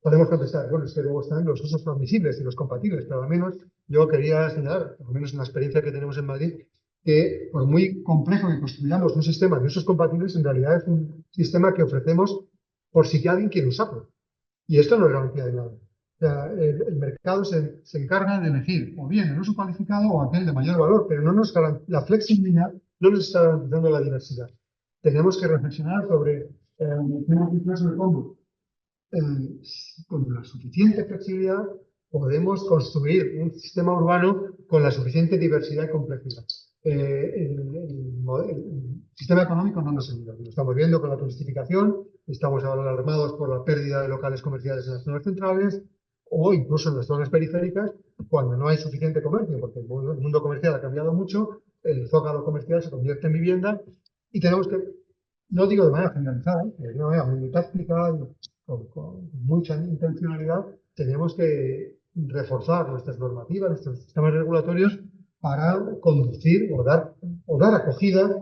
podemos contestar, bueno, es que luego están los usos transmisibles y los compatibles, pero al menos yo quería señalar, por lo menos en la experiencia que tenemos en Madrid, que por muy complejo que construyamos un sistema de usos compatibles, en realidad es un sistema que ofrecemos por si alguien quiere usarlo. Y esto no es garantía de nada. O sea, el mercado se encarga de elegir o bien el uso cualificado o aquel de mayor valor, pero la flexibilidad no nos está garantizando la diversidad. Tenemos que reflexionar sobre cómo con la suficiente flexibilidad podemos construir un sistema urbano con la suficiente diversidad y complejidad. El sistema económico no nos ayuda. Lo estamos viendo con la turistificación, estamos ahora alarmados por la pérdida de locales comerciales en las zonas centrales o incluso en las zonas periféricas, cuando no hay suficiente comercio, porque el mundo comercial ha cambiado mucho, el zócalo comercial se convierte en vivienda y tenemos que, no digo de manera generalizada, de una manera muy táctica, con mucha intencionalidad, tenemos que reforzar nuestras normativas, nuestros sistemas regulatorios para conducir o dar acogida,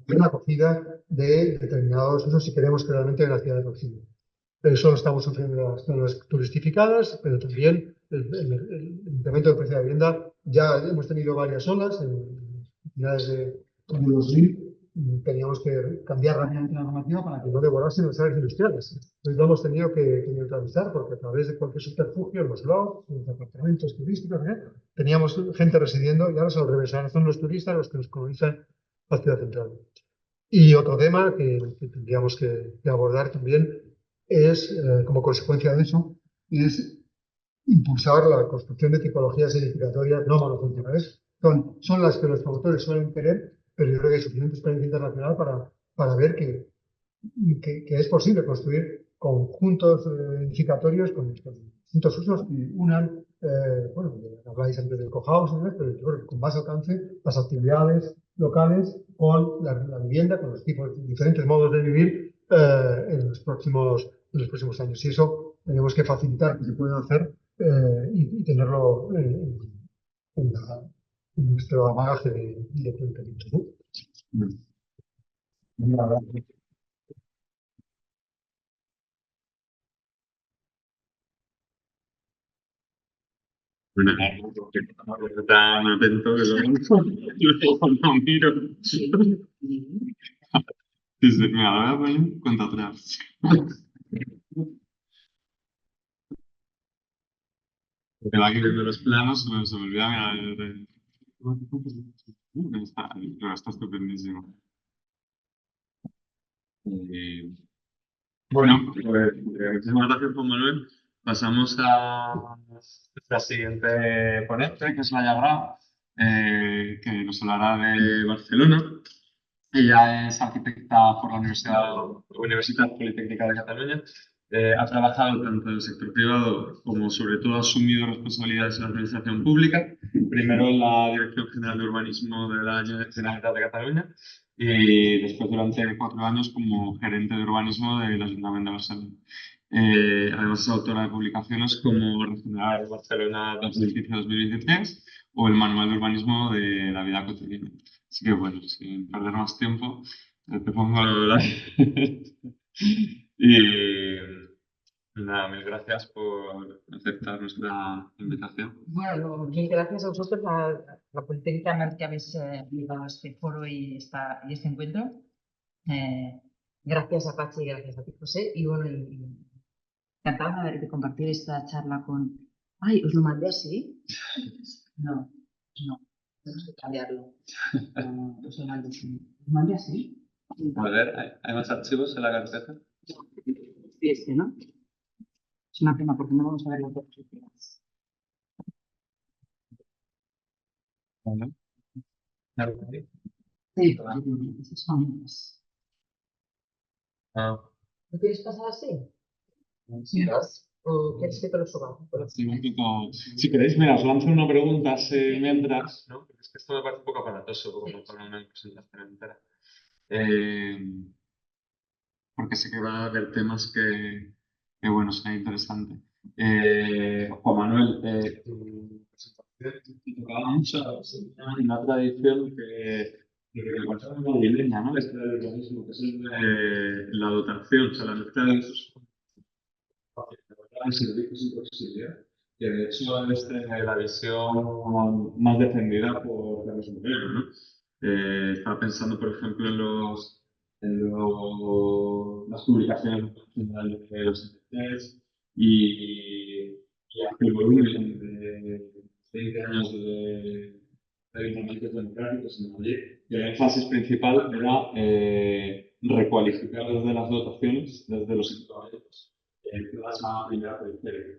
una acogida de determinados usos si queremos que realmente la ciudad de proximidad. Eso lo estamos sufriendo en las zonas turistificadas, pero también el incremento del precio de la vivienda. Ya hemos tenido varias olas en finales de 2000. Teníamos que cambiar rápidamente la normativa para que no devorasen las áreas industriales. Entonces lo hemos tenido que neutralizar porque a través de cualquier subterfugio, los blogs, los apartamentos turísticos, teníamos gente residiendo y ahora es al revés. Ahora son los turistas los que nos colonizan la ciudad central. Y otro tema que tendríamos que abordar también es, como consecuencia de eso, es impulsar la construcción de tipologías edificatorias no monofuncionales. Son las que los promotores suelen querer, pero yo creo que hay suficiente experiencia internacional para ver que que es posible construir conjuntos edificatorios con distintos usos y unan, bueno, habláis antes del cohousing, ¿no? Pero bueno, con más alcance las actividades locales con la vivienda, con los diferentes modos de vivir en los próximos años. Y eso tenemos que facilitar que se pueda hacer y tenerlo en nuestro bagaje de planteamiento, ¿no? Bueno, porque está tan atento que luego no miro. Dice, mira, lo voy a poner cuenta atrás. Porque va aquí viendo los planos, se me olvida mirar está estupendísimo. Bueno, pues muchísimas gracias, Juan Manuel. Pasamos a la siguiente ponente, que es Laia Grau, que nos hablará de Barcelona. Ella es arquitecta por la Universitat Politécnica de Cataluña. Ha trabajado tanto en el sector privado como, sobre todo, ha asumido responsabilidades en la administración pública. Primero en la Dirección General de Urbanismo de la Generalitat de Cataluña y después durante 4 años como gerente de urbanismo del Ayuntamiento de Barcelona. Además es autora de publicaciones como Regenerar Barcelona 2015-2023 o el Manual de Urbanismo de la Vida Cotidiana. Así que bueno, sin perder más tiempo, te pongo a hablar. Y nada, mil gracias por aceptar nuestra invitación. Bueno, mil gracias a vosotros, la Politécnica, que habéis llevado a este foro y este encuentro. Gracias a Pachi y gracias a ti, José. Y bueno, encantada de compartir esta charla con... Ay, ¿os lo mandé así? No, tenemos que cambiarlo. Os lo mandé así. ¿Os mandé así? A ver, ¿hay más archivos en la carpeta? Este, ¿no? Es una pena porque no vamos a ver las dos opciones. Vale. Sí, esas son... ¿Lo quieres pasar así? Sí. ¿O quieres que te lo suba? Sí, un poco. Si queréis, mira, os lanzo una pregunta mientras, ¿no? Porque es que esto me parece un poco aparatoso como para una presentación entera. Porque sé que va a haber temas que bueno, será interesante. Juan Manuel, tu presentación te tocaba mucho una tradición que recuerda muy madrileña, ¿no? Este del urbanismo, que es el de la dotación, o sea, la mezcla de esos servicios y proximidad, que de hecho es la visión más defendida por Carlos Moreno, ¿no? Estaba pensando, por ejemplo, las publicaciones de los NFTs y el volumen de 20 años de ayuntamientos democráticos en Madrid, que el énfasis principal era recualificar desde las dotaciones, desde los equipamientos, plasma primera periférica.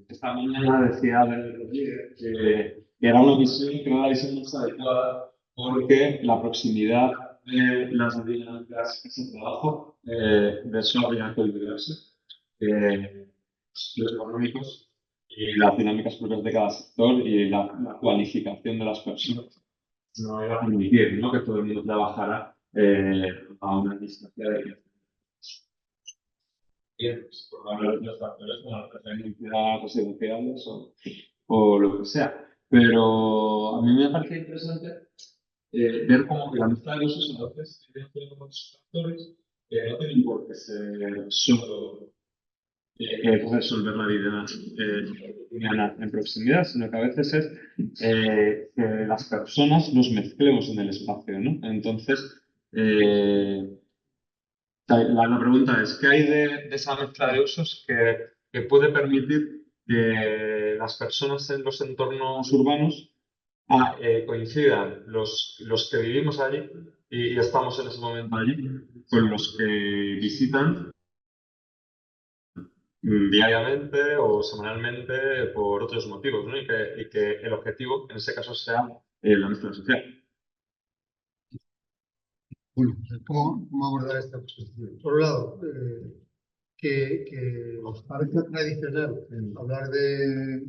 Esta mañana decía Daniel Rodríguez que era una visión que no era la visión más adecuada porque la proximidad de las dinámicas de trabajo, de eso habría que olvidarse. Los económicos y las dinámicas propias de cada sector y la cualificación de las personas no iba a permitir, ¿no? Que todo el mundo trabajara a una distancia de por hablar de los factores como las preferencias residenciales o lo que sea. Pero a mí me parece interesante ver cómo que la mezcla de los usos a veces tiene unos factores que no tienen por qué ser solo resolver la vida cotidiana en proximidad, sino que a veces es que las personas nos mezclemos en el espacio, ¿no? Entonces, la pregunta es, ¿qué hay de esa mezcla de usos que puede permitir que las personas en los entornos urbanos coincidan los que vivimos allí y estamos en ese momento allí con los que visitan diariamente o semanalmente por otros motivos, ¿no? Y que el objetivo en ese caso sea la mezcla social. Bueno, ¿cómo abordar esta cuestión? Por un lado, que os parece tradicional hablar de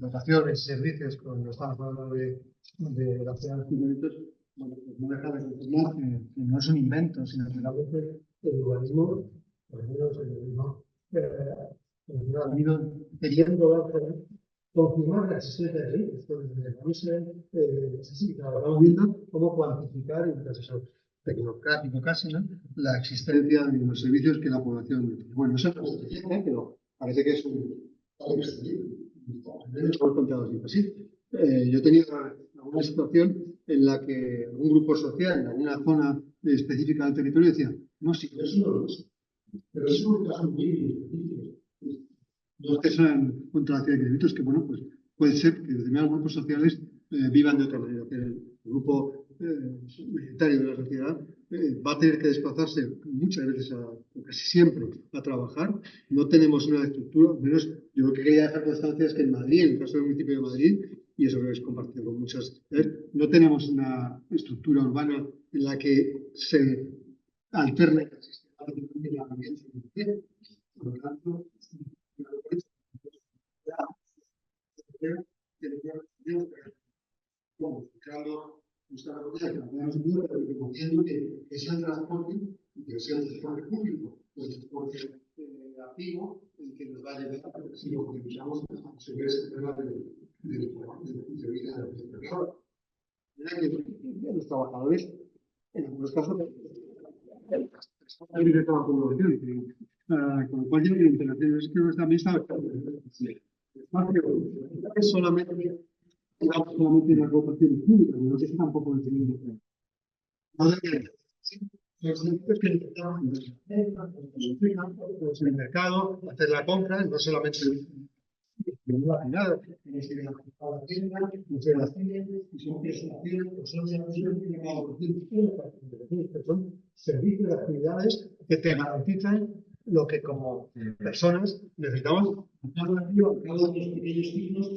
dotaciones y servicios cuando estamos hablando de la ciudad de los Pirineos. Bueno, pues no deja de confirmar que no es un invento, sino que realmente el urbanismo, por lo menos el urbanismo, ha ido queriendo confirmar la existencia de servicios. Estamos viendo cómo cuantificar en caso tecnocrático casi, ¿no?, la existencia de los servicios que la población necesita. Bueno, eso no se tiene, pero parece que es algo extendido. Hemos contado siempre así. Yo he tenido alguna situación en la que algún grupo social en alguna zona específica del territorio decía, no, sí, eso no lo es. Pero es un caso muy específico. No que sean contra la ciudad de créditos, que bueno, pues puede ser que determinados grupos sociales vivan de otra manera, que el grupo mayoritario de la sociedad va a tener que desplazarse muchas veces, o casi siempre, a trabajar. No tenemos una estructura, al menos yo lo que quería dejar constancia es que en Madrid, en el caso del municipio de Madrid, y eso lo he compartido con muchas, no tenemos una estructura urbana en la que se alterne el sistema de la ambiente. Por lo tanto, buscando cosas que no podemos entender, pero recogiendo que sea el transporte y que sea el transporte público, el transporte activo, el que nos va a llevar a que si lo utilizamos, se ve ese tema del servicio de mercado. Mira que los trabajadores, en algunos casos, hay directo a la población, con lo cual yo mi interacción es que también está es solamente una cooperación pública, no sé si tampoco lo tenemos. Los servicios que necesitamos en el mercado, hacer la compra, no solamente en la final, en la tienda, en la cine, y son prestaciones, son servicios de actividades que te garantizan lo que como personas necesitamos. Cada uno de los pequeños signos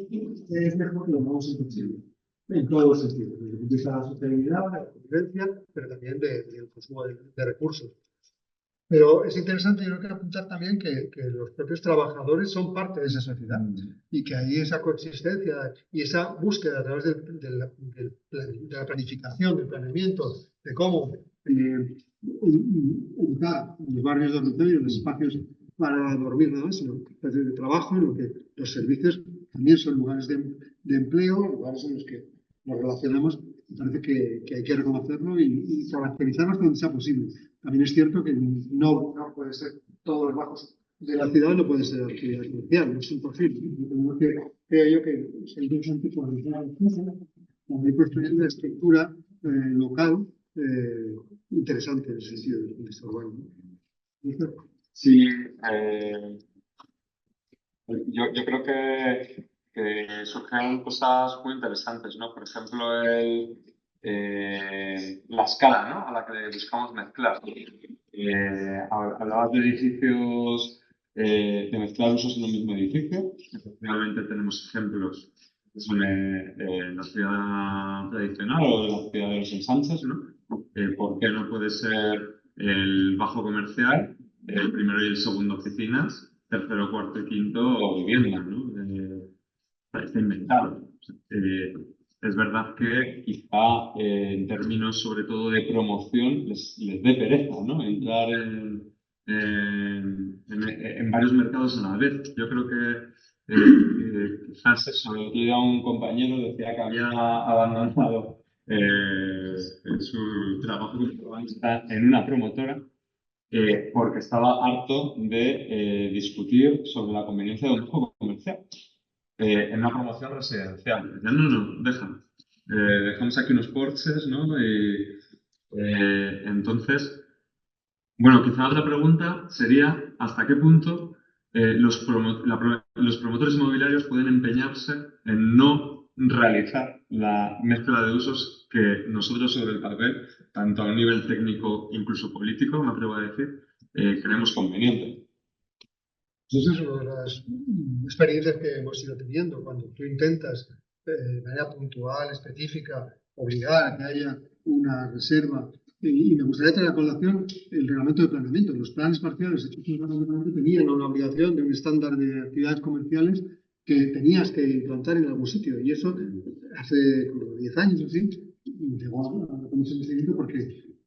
es mejor que lo vamos a conseguir en todos los sentidos, desde el punto de vista de la sostenibilidad, de la convivencia, pero también del consumo de recursos. Pero es interesante, yo creo que apuntar también que los propios trabajadores son parte de esa sociedad y que ahí esa consistencia y esa búsqueda a través de la planificación, del planeamiento, de cómo ubicar los barrios dormitorios, los espacios para dormir, nada más, sino espacios de trabajo, en lo que los servicios también son lugares de empleo, lugares en los que nos relacionamos. Me parece que hay que reconocerlo y caracterizarlos donde sea posible. También es cierto que no puede ser todos los bajos de la ciudad, no puede ser actividad comercial, no es imposible. Creo yo que es interesante coordinar también construir una estructura local interesante en ese sentido de este urbano. Sí, yo creo que surgen cosas muy interesantes, ¿no? Por ejemplo, la escala, ¿no?, a la que buscamos mezclar. Hablabas de edificios, de mezclar usos en un mismo edificio. Efectivamente tenemos ejemplos que son la ciudad tradicional o la ciudad de los ensanches, ¿no? ¿Por qué no puede ser el bajo comercial, el primero y el segundo oficinas, tercero, cuarto y quinto viviendas, ¿no? Está inventado. Es verdad que quizá en términos sobre todo de promoción les dé pereza, ¿no?, entrar en varios mercados a la vez. Yo creo que quizás eso, el otro día un compañero decía que había abandonado su trabajo en una promotora porque estaba harto de discutir sobre la conveniencia de un juego comercial en una promoción residencial. Decían, no, deja. Dejamos aquí unos porches, ¿no? Entonces, bueno, quizá otra pregunta sería ¿hasta qué punto los promotores inmobiliarios pueden empeñarse en no realizar la mezcla de usos que nosotros sobre el papel, tanto a un nivel técnico, incluso político, me atrevo a decir, creemos conveniente? Esa es una de las experiencias que hemos ido teniendo. Cuando tú intentas de manera puntual, específica, obligar a que haya una reserva Y me gustaría traer a colación el reglamento de planeamiento. Los planes parciales hechos en el reglamento de planeamiento tenían una obligación de un estándar de actividades comerciales que tenías que implantar en algún sitio. Y eso hace como 10 años o así llegó a la Comisión de Seguimiento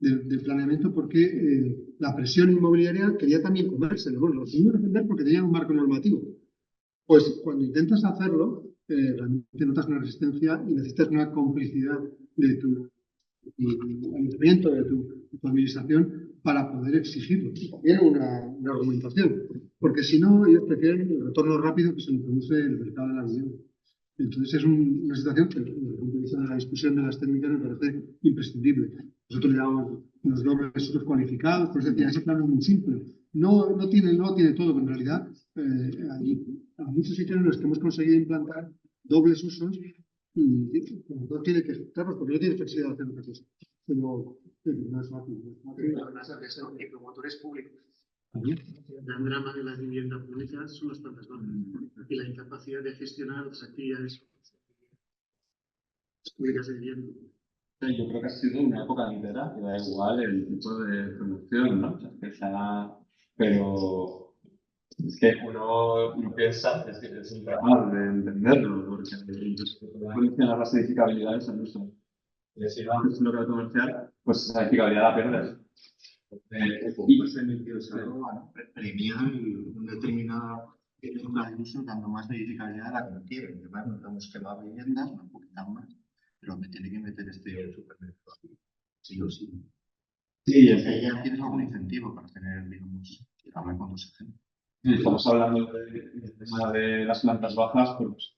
de planeamiento porque la presión inmobiliaria quería también comérselo. Bueno, lo tuvimos que defender porque tenían un marco normativo. Pues cuando intentas hacerlo, realmente notas una resistencia y necesitas una complicidad de tu ayuntamiento, de tu administración, para poder exigirlo. También una argumentación. Porque si no, ellos prefieren el retorno rápido que se le produce el mercado de la vivienda. Entonces es una situación que, desde el punto de vista de la discusión de las técnicas, me parece imprescindible. Nosotros le damos unos dobles usos cualificados, por eso decía, ese plano es muy simple. No tiene todo, pero en realidad hay muchos sitios en los que hemos conseguido implantar dobles usos y no tiene que ejecutarlos porque no tiene flexibilidad de hacer otra cosa. Pero no es fácil. Y promotores públicos. El gran drama de las viviendas públicas son las plantas bajas y la incapacidad de gestionar las actividades públicas de vivienda. Yo creo que ha sido una época entera, que da igual el tipo de producción, ¿no? Pero es que uno piensa, es incapaz de entenderlo, porque mencionar las edificabilidades en uso. Si no haces un local comercial, pues esa edificabilidad la pierdes. Premiar una determinada época de uso dando más de edificabilidad a la que no quieren. Bueno, hemos quemado viviendas, no publican más, pero me tiene que meter este supermercado. Sí o sí. Sí, Ya tienes algún incentivo para tener, digamos, hablar con los agentes. Estamos hablando del tema de las plantas bajas, pues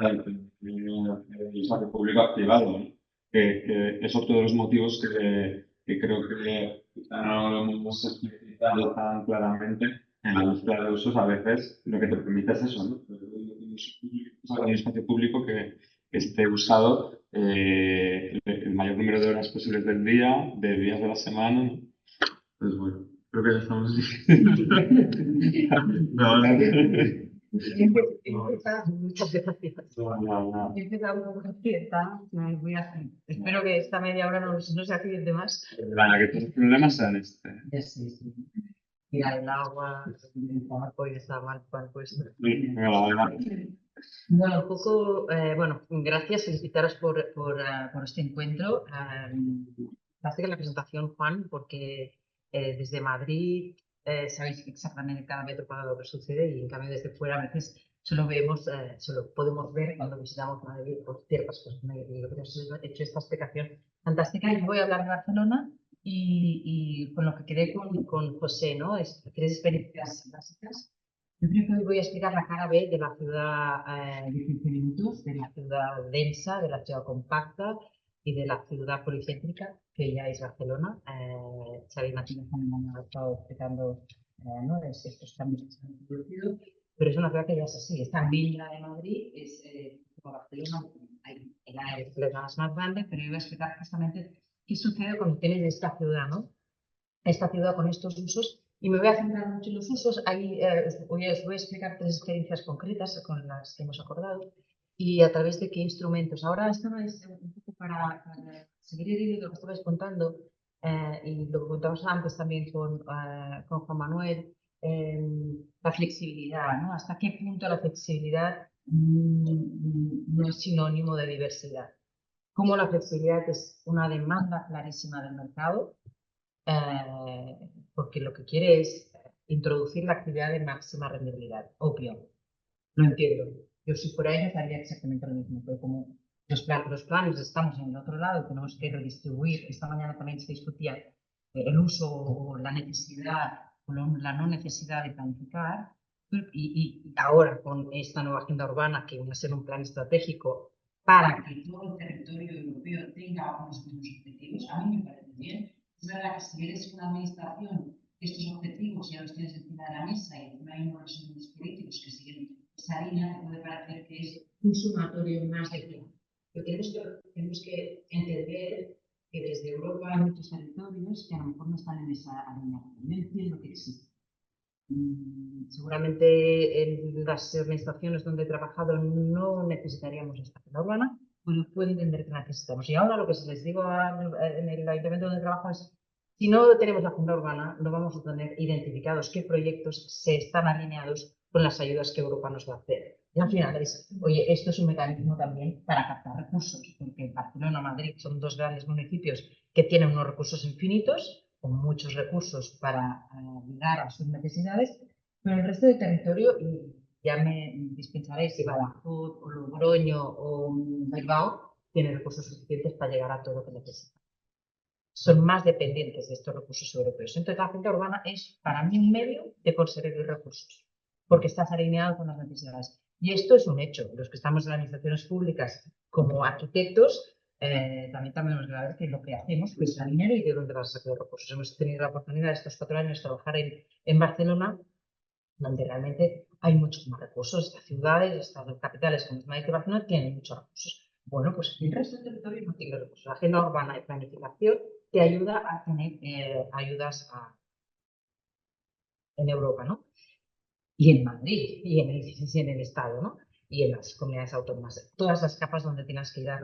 el espacio público-privado, ¿no? Que es otro de los motivos que creo que no lo hemos explicitado tan claramente en la búsqueda de usos. A veces lo que te permite es eso, ¿no? Un espacio público que esté usado el mayor número de horas posibles del día, de días de la semana, ¿no? Pues bueno, creo que ya estamos Muchas gracias. He empezado con una fiesta, espero que esta media hora no se accidente más. Que todos los problemas sean este. Sí, sí. Mira, el agua, el tabaco ya está mal puesto. Bueno, un poco, gracias, felicitaros por este encuentro. Hace que la presentación, Juan, porque desde Madrid sabéis exactamente cada metro cuadrado lo que sucede y en cambio desde fuera a veces solo podemos ver cuando visitamos Madrid por ciertas cosas. Y lo que os he hecho esta explicación fantástica. Yo voy a hablar de Barcelona y con lo que quedé con José, ¿no? ¿Quieres experiencias básicas? Yo creo que hoy voy a explicar la cara B de la ciudad de 15 minutos, de la ciudad densa, de la ciudad compacta y de la ciudad policéntrica, que ya es Barcelona. Xavi Martínez también ha estado explicando estos cambios que se han producido, pero es una ciudad que ya es así. Está en Villa de Madrid, es como Barcelona, el área de las más grande, pero yo voy a explicar justamente qué sucede cuando tienes esta ciudad, ¿no? Esta ciudad con estos usos. Y me voy a centrar mucho en los usos. Ahí os voy a explicar 3 experiencias concretas con las que hemos acordado y a través de qué instrumentos. Ahora esto no es un poco para seguir el hilo de lo que estabais contando y lo que contábamos antes también con Juan Manuel, la flexibilidad, ¿no? Hasta qué punto la flexibilidad no es sinónimo de diversidad. Cómo la flexibilidad es una demanda clarísima del mercado, porque lo que quiere es introducir la actividad de máxima rentabilidad. Obvio, lo entiendo. Yo si fuera ellos haría exactamente lo mismo, pero como los planes estamos en el otro lado, tenemos que redistribuir. Esta mañana también se discutía el uso o la necesidad o la no necesidad de planificar. Y ahora con esta nueva agenda urbana que va a ser un plan estratégico para que todo el territorio europeo tenga unos mismos objetivos, a mí me parece bien. Es verdad que si eres una administración, estos objetivos ya los tienes encima de la mesa y no hay unos políticos que siguen esa línea, que puede parecer que es un sumatorio más de plan. Pero tenemos que entender que desde Europa hay muchos territorios que a lo mejor no están en esa alineación. Yo entiendo que existe. Seguramente en las administraciones donde he trabajado no necesitaríamos esta agenda urbana, pues puede entender que necesitamos. Y ahora lo que les digo en el ayuntamiento donde trabajo es, si no tenemos la agenda urbana, no vamos a tener identificados qué proyectos se están alineados con las ayudas que Europa nos va a hacer. Y al final es, oye, esto es un mecanismo también para captar recursos, porque Barcelona y Madrid son dos grandes municipios que tienen unos recursos infinitos, con muchos recursos para llegar a sus necesidades, pero el resto del territorio, y ya me dispensaréis si Badajoz o Logroño o Bilbao tiene recursos suficientes para llegar a todo lo que necesita. Son más dependientes de estos recursos europeos. Entonces, la agenda urbana es para mí un medio de conseguir recursos, porque estás alineado con las necesidades. Y esto es un hecho. Los que estamos en las administraciones públicas como arquitectos, también tenemos que ver que lo que hacemos cuesta dinero y de dónde vas a sacar recursos. Hemos tenido la oportunidad estos 4 años de trabajar en Barcelona, donde realmente hay muchos más recursos. Las ciudades, las capitales como Madrid y Barcelona tienen muchos recursos. Bueno, pues el resto del territorio no tiene recursos. La agenda urbana de planificación te ayuda a tener ayudas en Europa, ¿no? Y en Madrid, y en el Estado, ¿no? Y en las comunidades autónomas. Todas las capas donde tienes que ir a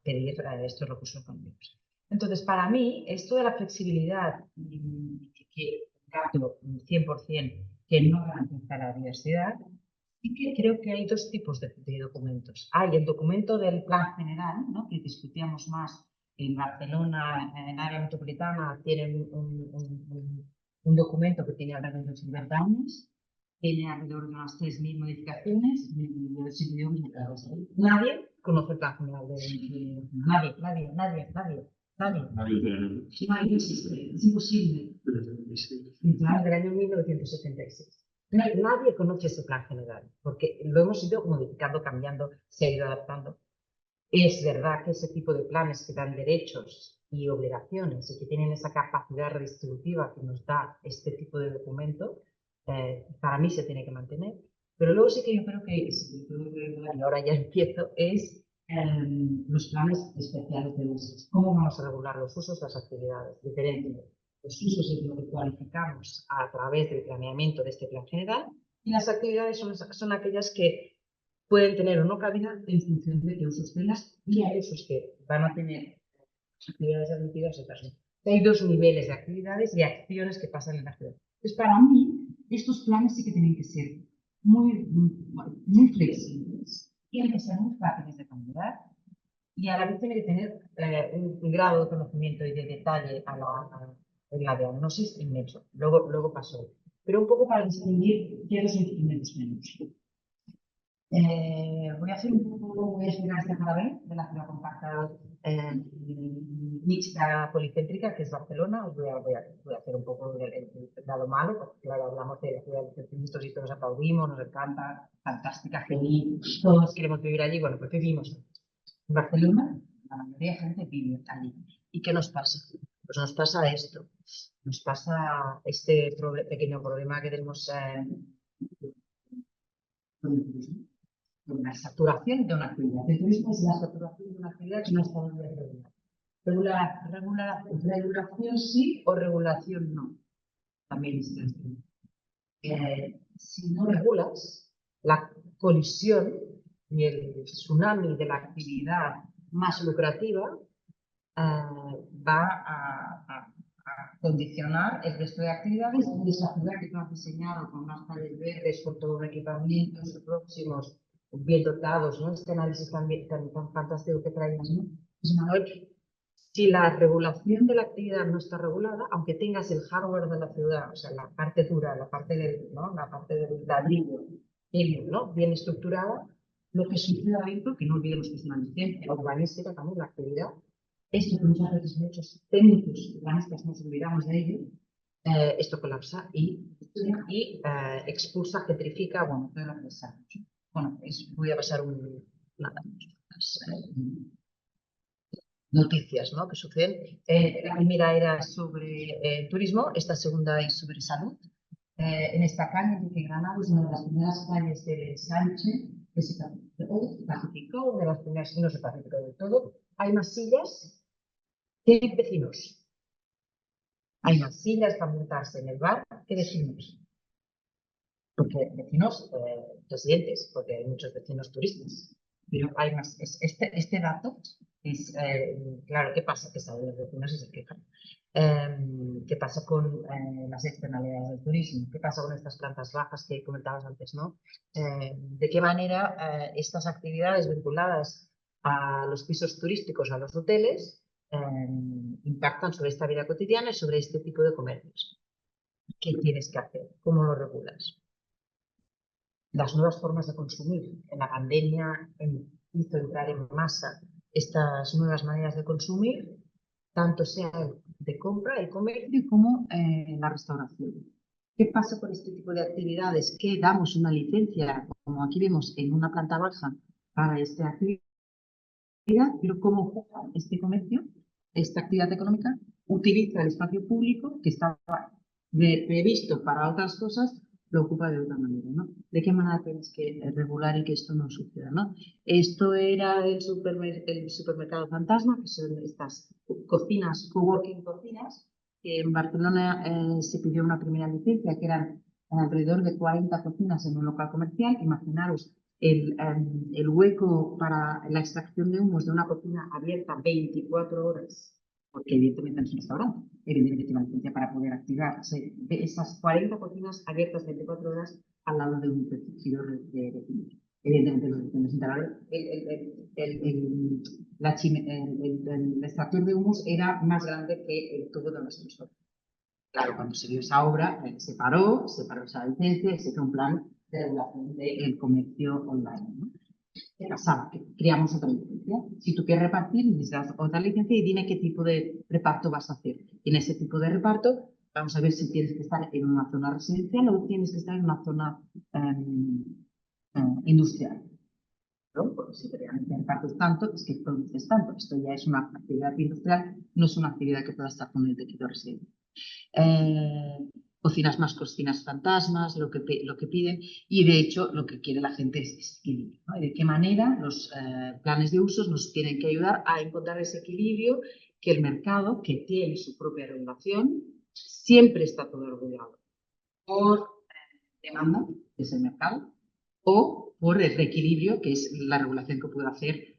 pedir estos recursos económicos. Entonces, para mí, esto de la flexibilidad que capto 100% que no garantiza la diversidad, y que creo que hay dos tipos de documentos. Hay el documento del plan general, ¿no? Que discutíamos más en Barcelona, en área metropolitana, tienen un documento que tiene alrededor de 50 años, tiene alrededor de unas 3.000 modificaciones y nadie conoce el plan general de nadie. No existe, es imposible. El plan del año 1976. Nadie conoce ese plan general, porque lo hemos ido modificando, cambiando, se ha ido adaptando. Es verdad que ese tipo de planes que dan derechos y obligaciones y que tienen esa capacidad redistributiva que nos da este tipo de documento, para mí se tiene que mantener. Pero luego sí que yo creo que, y ahora ya empiezo, es los planes especiales de usos. ¿Cómo vamos a regular los usos, las actividades? Diferente. Los usos es lo que cualificamos a través del planeamiento de este plan general y las actividades son aquellas que pueden tener o no cabida en función de qué usos tengas y hay usos que van a tener actividades admitidas y otras no. Hay dos niveles de actividades y acciones que pasan en la ciudad. Entonces, para mí, estos planes sí que tienen que ser muy flexibles, tienen que ser muy fáciles de cambiar y a la vez tiene que tener un grado de conocimiento y de detalle en la diagnosis inmenso. Luego pasó. Pero un poco para distinguir qué los instrumentos tenemos. Voy a explicar esta cara B de la ciudad compacta mixta policéntrica, que es Barcelona. Os voy a hacer un poco del lado malo, porque claro, hablamos de la ciudad de infinitos y todos aplaudimos, nos encanta, fantástica, genial, todos queremos vivir allí. Bueno, pues vivimos en Barcelona, la mayoría de gente vive allí. ¿Y qué nos pasa? Pues nos pasa esto, nos pasa este pequeño problema que tenemos con la saturación de una actividad. El turismo es la saturación de una actividad que no está regulada. Regulación sí o regulación no. También es si no regulas, la colisión y el tsunami de la actividad más lucrativa va a condicionar el resto de actividades y esa ciudad que tú has diseñado con unas calles verdes, con todo un equipamiento próximos, bien dotados, ¿no? Este análisis tan fantástico que traías, ¿no? Pues, Manuel, si la regulación de la actividad no está regulada, aunque tengas el hardware de la ciudad, o sea, la parte dura, la parte del ladrillo, ¿no? Bien estructurada, lo que sucede adentro, que no olvidemos que es una licencia urbanística también, la actividad, esto que muchas veces muchos técnicos urbanistas nos olvidamos de ello, esto colapsa y expulsa, gentrifica, bueno, todo lo que sabemos. Bueno, voy a pasar unas noticias, ¿no? Que suceden. La primera era sobre turismo, esta segunda es sobre salud. En esta calle de Granada es una de las primeras calles del ensanche que se pacificó, una de las primeras, no se pacificó del todo. Hay más sillas que vecinos. Hay más sillas para montarse en el bar que vecinos. Porque vecinos residentes, porque hay muchos vecinos turistas. Pero hay más. Este dato es, claro, ¿qué pasa? Que sabe los vecinos y se quejan. ¿Qué pasa con las externalidades del turismo? ¿Qué pasa con estas plantas bajas que comentabas antes, ¿no? ¿De qué manera estas actividades vinculadas a los pisos turísticos, a los hoteles, impactan sobre esta vida cotidiana y sobre este tipo de comercios? ¿Qué tienes que hacer? ¿Cómo lo regulas? Las nuevas formas de consumir. En la pandemia hizo entrar en masa estas nuevas maneras de consumir, tanto sea de compra, el comercio, como la restauración. ¿Qué pasa con este tipo de actividades? Que damos una licencia, como aquí vemos, en una planta baja para esta actividad, pero cómo este comercio, esta actividad económica, utiliza el espacio público que estaba previsto para otras cosas, lo ocupa de otra manera, ¿no? ¿De qué manera tienes que regular y que esto no suceda, ¿no? Esto era el supermercado fantasma, que son estas cocinas, coworking cocinas, que en Barcelona se pidió una primera licencia, que eran alrededor de 40 cocinas en un local comercial. Imaginaros el hueco para la extracción de humos de una cocina abierta 24 horas, porque evidentemente no es un restaurante, evidentemente tiene una licencia para poder activar esas 40 cocinas abiertas 24 horas al lado de un tejido de vecinos. Evidentemente los vecinos se enteraron, el extractor de humos era más grande que el tubo de nuestro sol. Claro, cuando se vio esa obra, se paró esa licencia y se hizo un plan de regulación del comercio online, ¿no? ¿Qué pasaba? Que creamos otra licencia. Si tú quieres repartir, necesitas otra licencia y dime qué tipo de reparto vas a hacer. Y en ese tipo de reparto, vamos a ver si tienes que estar en una zona residencial o tienes que estar en una zona industrial, ¿no? Porque si realmente repartes tanto, es que produces tanto. Esto ya es una actividad industrial, no es una actividad que pueda estar con el tejido residencial. Cocinas más cocinas fantasmas, lo que piden, y de hecho lo que quiere la gente es equilibrio, ¿no? Y de qué manera los planes de usos nos tienen que ayudar a encontrar ese equilibrio que el mercado, que tiene su propia regulación, siempre está todo regulado por demanda, que es el mercado, o por el reequilibrio, que es la regulación que puede hacer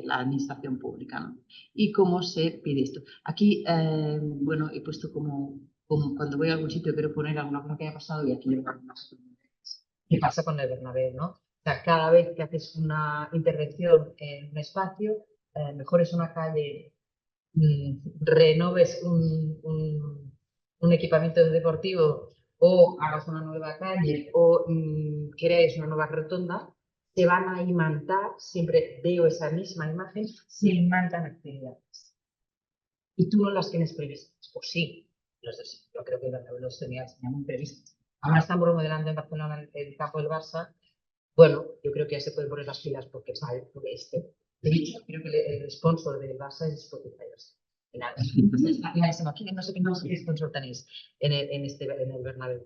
la administración pública, ¿no? Y cómo se pide esto. Aquí, bueno, he puesto como cuando voy a algún sitio quiero poner alguna cosa que haya pasado y aquí le pongo más. ¿Qué pasa con el Bernabéu, no? O sea, cada vez que haces una intervención en un espacio, mejores una calle, renoves un equipamiento deportivo o hagas una nueva calle o crees una nueva rotonda, se van a imantar, siempre veo esa misma imagen, se imantan actividades. Y tú no las tienes previstas, pues sí, yo creo que los tenían muy previstas. Ahora están remodelando en Barcelona el campo del Barça. Bueno, yo creo que ya se pueden poner las pilas porque sabe, porque de hecho, creo que el sponsor del Barça es Spotify. Aquí no sé qué sponsor tenéis en el Bernabéu.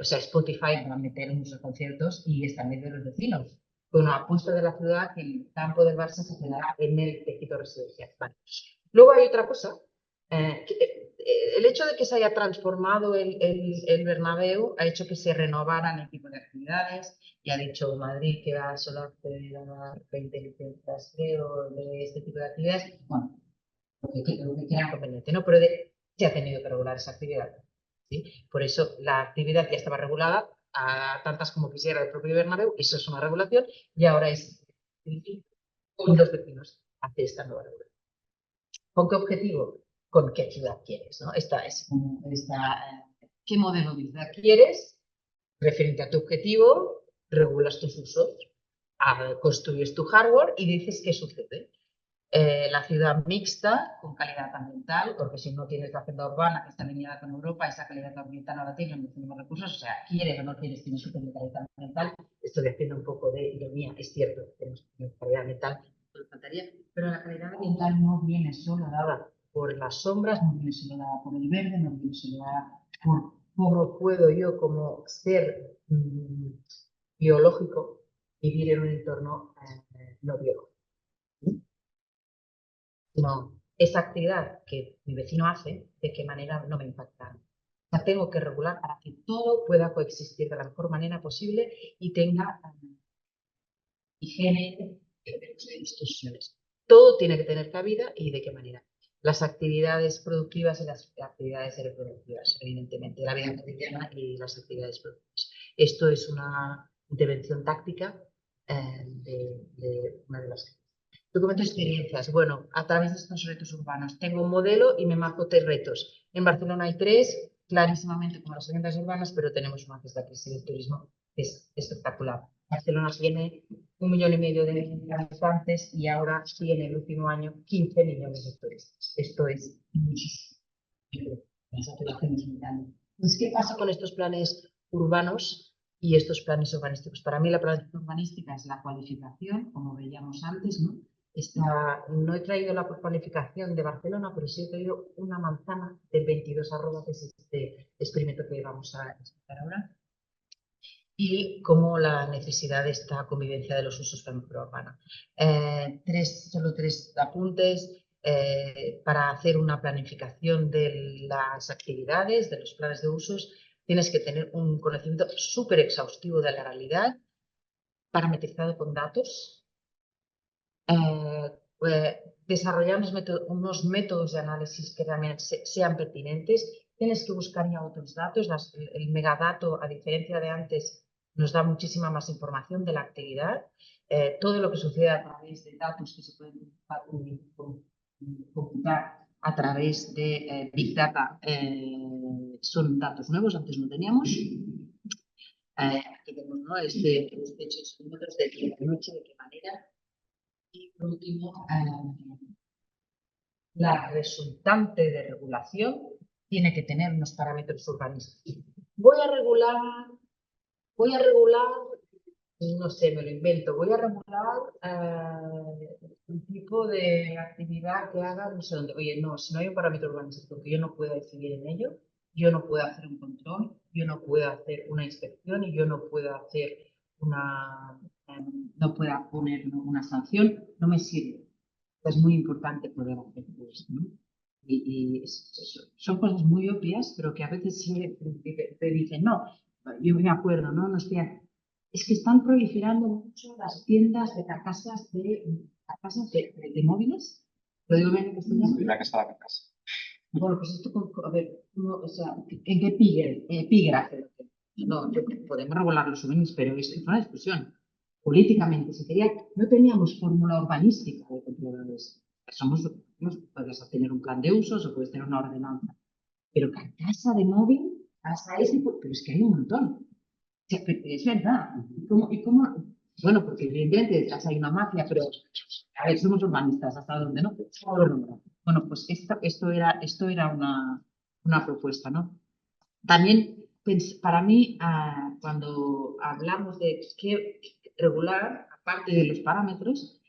O sea, Spotify va a meter muchos conciertos y están de los vecinos. Con una apuesta de la ciudad que el campo del Barça se quedará en el tejido residencial. Vale. Luego hay otra cosa. El hecho de que se haya transformado el Bernabéu ha hecho que se renovaran el tipo de actividades. Ya ha dicho Madrid que va solo a acceder a 20 licencias, creo, de este tipo de actividades. Bueno, lo que quiera conveniente, ¿no? Pero se ha tenido que regular esa actividad, ¿sí? Por eso la actividad ya estaba regulada a tantas como quisiera el propio Bernabéu, eso es una regulación, y ahora es con los vecinos hace esta nueva regulación. ¿Con qué objetivo? ¿Con qué ciudad quieres, ¿no? ¿Qué modelo de ciudad quieres? Referente a tu objetivo, regulas tus usos, construyes tu hardware y dices qué sucede. La ciudad mixta con calidad ambiental, porque si no tienes la agenda urbana que está alineada con Europa, esa calidad ambiental no la tienes, no tenemos recursos, o sea, quieres o no quieres, tienes que tener calidad ambiental. Estoy haciendo un poco de ironía, es cierto, tenemos calidad ambiental, pero la calidad ambiental no viene solo dada por las sombras, no viene solo dada por el verde, no viene solo dada por cómo puedo yo como ser biológico vivir en un entorno no biológico. No, esa actividad que mi vecino hace, ¿de qué manera no me impacta? O sea, tengo que regular para que todo pueda coexistir de la mejor manera posible y tenga higiene, estos suelos. Todo tiene que tener cabida y de qué manera. Las actividades productivas y las actividades reproductivas, evidentemente, la vida cotidiana y las actividades productivas. Esto es una intervención táctica de una de las. Documento de experiencias. Bueno, a través de estos retos urbanos. Tengo un modelo y me marco 3 retos. En Barcelona hay 3, clarísimamente como las agendas urbanas, pero tenemos una que es la crisis del turismo, que es espectacular. Barcelona tiene 1,5 millones de habitantes y ahora tiene el último año 15 millones de turistas. Esto es muchísimo. Entonces, ¿qué pasa con estos planes urbanos y estos planes urbanísticos? Para mí la planificación urbanística es la cualificación, como veíamos antes, ¿no? No he traído la cualificación de Barcelona, pero sí he traído una manzana del 22 arroba, que es este experimento que vamos a explicar ahora, y cómo la necesidad de esta convivencia de los usos para mejora urbana. Solo tres apuntes para hacer una planificación de las actividades, de los planes de usos. Tienes que tener un conocimiento súper exhaustivo de la realidad, parametrizado con datos. Desarrollar unos métodos de análisis que también sean pertinentes. Tienes que buscar ya otros datos. El megadato, a diferencia de antes, nos da muchísima más información de la actividad. Todo lo que sucede a través de datos que se pueden computar a través de Big Data son datos nuevos, antes no teníamos. Aquí tenemos, ¿no? este hecho de kilómetros de día, de noche, de qué manera. Y por último, la resultante de regulación tiene que tener unos parámetros urbanísticos. Voy a regular, no sé, me lo invento, voy a regular un tipo de actividad que haga, no sé dónde. Oye, no, si no hay un parámetro urbanístico que yo no pueda decidir en ello, yo no puedo hacer un control, yo no puedo hacer una inspección y yo no puedo hacer no pueda poner una sanción, no me sirve. Es muy importante poder hacer esto, ¿no? Y son cosas muy obvias, pero que a veces te dicen, no, yo me acuerdo, ¿no? Es que están proliferando mucho las tiendas de carcasas de móviles. ¿Lo digo bien en castellano? Sí, la casa de la casa. Bueno, pues esto, a ver, o sea, ¿en qué epígrafe? No, podemos regular los souvenirs, pero esto es una discusión. Políticamente, no teníamos fórmula urbanística de controladores. Puedes tener un plan de usos o puedes tener una ordenanza. Pero casa de móvil, hasta ese, pero es que hay un montón. O sea, es verdad. ¿Y cómo? Bueno, porque evidentemente detrás hay una mafia, pero a ver, somos urbanistas, hasta donde no. Bueno, pues esto era una propuesta, ¿no? También, para mí, cuando hablamos de qué regular, aparte de los parámetros,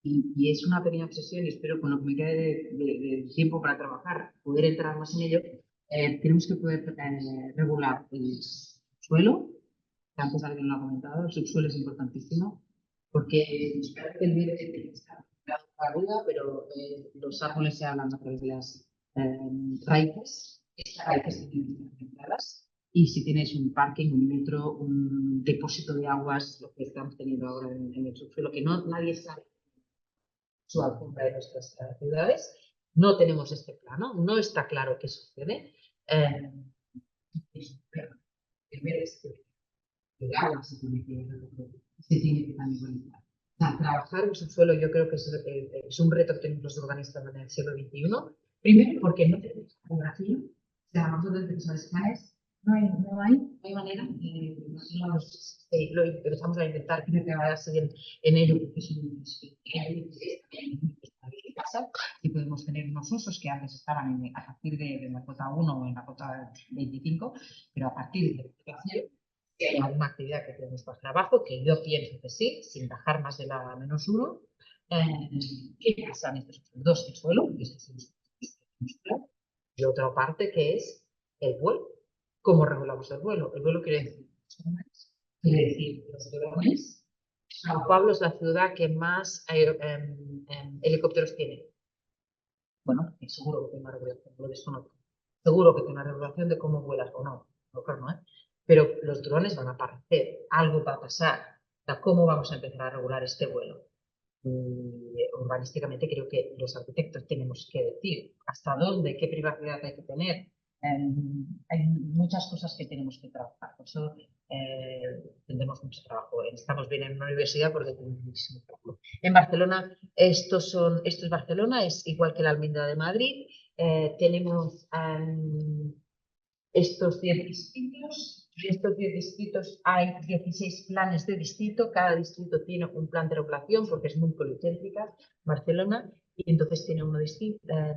y es una pequeña obsesión, y espero con lo que me quede de tiempo para trabajar, poder entrar más en ello, tenemos que poder regular el suelo, que antes alguien lo ha comentado, el subsuelo es importantísimo, porque nos parece el medio que está arriba, pero los árboles se hablan a través de las raíces. Estas raíces tienen que estar centradas. Y si tienes un parking, un metro, un depósito de aguas, lo que estamos teniendo ahora en el subsuelo, que nadie sabe su alfombra de nuestras ciudades, no tenemos este plano, no está claro qué sucede. Primero es que el agua se tiene que también trabajar el subsuelo, yo creo que es un reto que tenemos los urbanistas en el siglo XXI. Primero, porque no tenemos fotografía, o sea, nosotros tenemos escáneres, no hay manera, lo empezamos a intentar, creo que ahora siguen en ello, porque es y podemos tener unos usos que antes estaban a partir de la cota 1 o en la cota 25, pero a partir de la cota 0, si hay alguna actividad que tenemos más trabajo, que yo pienso que sí, sin bajar más de la -1, ¿qué pasa en estos dos? El suelo, y otra parte que es el vuelo. ¿Cómo regulamos el vuelo? El vuelo quiere decir los drones. Sao Paulo es la ciudad que más helicópteros tiene. Bueno, seguro que tiene una regulación, lo desconozco. Seguro que tiene una regulación de cómo vuelas o no. Mejor no, ¿eh? Pero los drones van a aparecer, algo va a pasar. O sea, ¿cómo vamos a empezar a regular este vuelo? Urbanísticamente creo que los arquitectos tenemos que decir hasta dónde, qué privacidad hay que tener. Hay muchas cosas que tenemos que trabajar, por eso tendremos mucho trabajo. Estamos bien en una universidad porque tenemos muchísimo trabajo. En Barcelona, esto es Barcelona, es igual que la Almendra de Madrid. Tenemos estos 10 distritos. De estos 10 distritos hay 16 planes de distrito. Cada distrito tiene un plan de regulación porque es muy policéntrica Barcelona y entonces tiene uno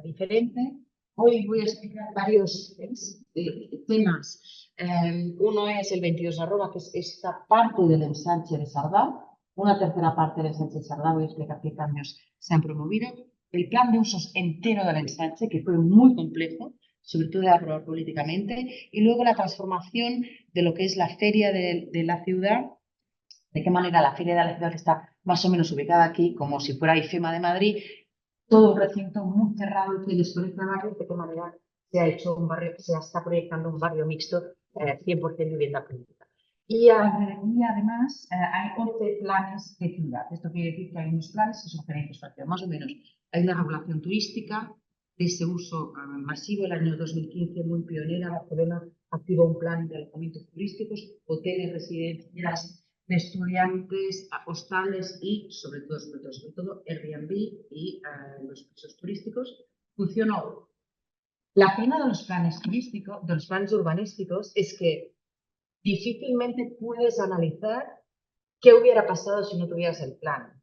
diferente. Hoy voy a explicar varios temas. Uno es el 22 arroba, que es esta parte del ensanche de Sardá. Una tercera parte del ensanche de Sardá. Voy a explicar qué cambios se han promovido. El plan de usos entero del ensanche, que fue muy complejo, sobre todo de aprobar políticamente, y luego la transformación de lo que es la feria de la ciudad, de qué manera la feria de la ciudad está más o menos ubicada aquí, como si fuera IFEMA de Madrid, todo un recinto muy cerrado que desconecta barrios, de qué manera se ha hecho un barrio, se está proyectando un barrio mixto, 100% vivienda pública. Y además hay 11 planes de ciudad. Esto quiere decir que hay unos planes que son diferentes, más o menos. Hay una regulación turística de ese uso masivo. El año 2015, muy pionera, Barcelona activó un plan de alojamientos turísticos, hoteles, residencias de estudiantes, hostales y sobre todo Airbnb y los pisos turísticos. Funcionó. La pena de los planes turísticos, de los planes urbanísticos, es que difícilmente puedes analizar qué hubiera pasado si no tuvieras el plan.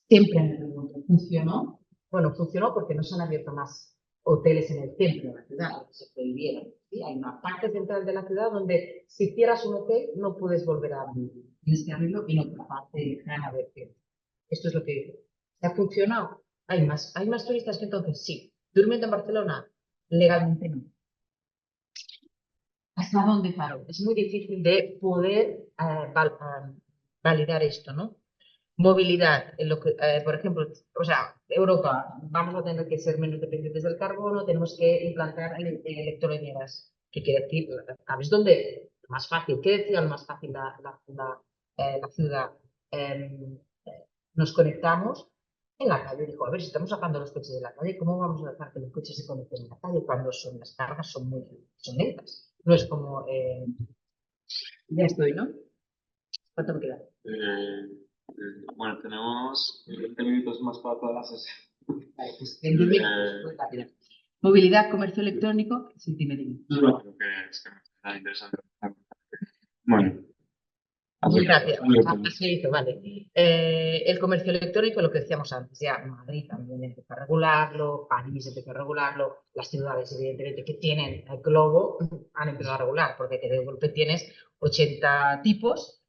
Siempre me pregunto, ¿funcionó? Bueno, funcionó porque no se han abierto más hoteles en el centro de la ciudad, se prohibieron. ¿Sí? Hay una parte central de la ciudad donde si cierras un hotel no puedes volver a abrir. Tienes que abrirlo en otra parte lejana a ver qué. Esto es lo que digo. ¿Ha funcionado? ¿Hay más turistas que entonces? Sí. ¿Durmiendo en Barcelona? Legalmente no. ¿Hasta dónde paró? Es muy difícil de poder validar esto, ¿no? Movilidad, por ejemplo, o sea, Europa, vamos a tener que ser menos dependientes del carbono, tenemos que implantar electrolineras. ¿Qué quiere decir? ¿Sabes dónde? Más fácil. ¿Qué decía lo más fácil la ciudad? Nos conectamos en la calle. Dijo, a ver, si estamos sacando los coches de la calle, ¿cómo vamos a dejar que los coches se conecten en la calle cuando las cargas son lentas? No es como... ya estoy, ¿no? ¿Cuánto me queda? Bueno, tenemos 20 minutos más para todas las sesiones. Vale, pues en 10 minutos, muy rápido. Movilidad, comercio electrónico, sí, dime. Bueno, creo que es que me está interesante. Bueno. Muy rápido, facilito, vale. El comercio electrónico, lo que decíamos antes, ya Madrid también empezó a regularlo, París empezó a regularlo, las ciudades evidentemente que tienen el globo han empezado a regular, porque de golpe tienes 80 tipos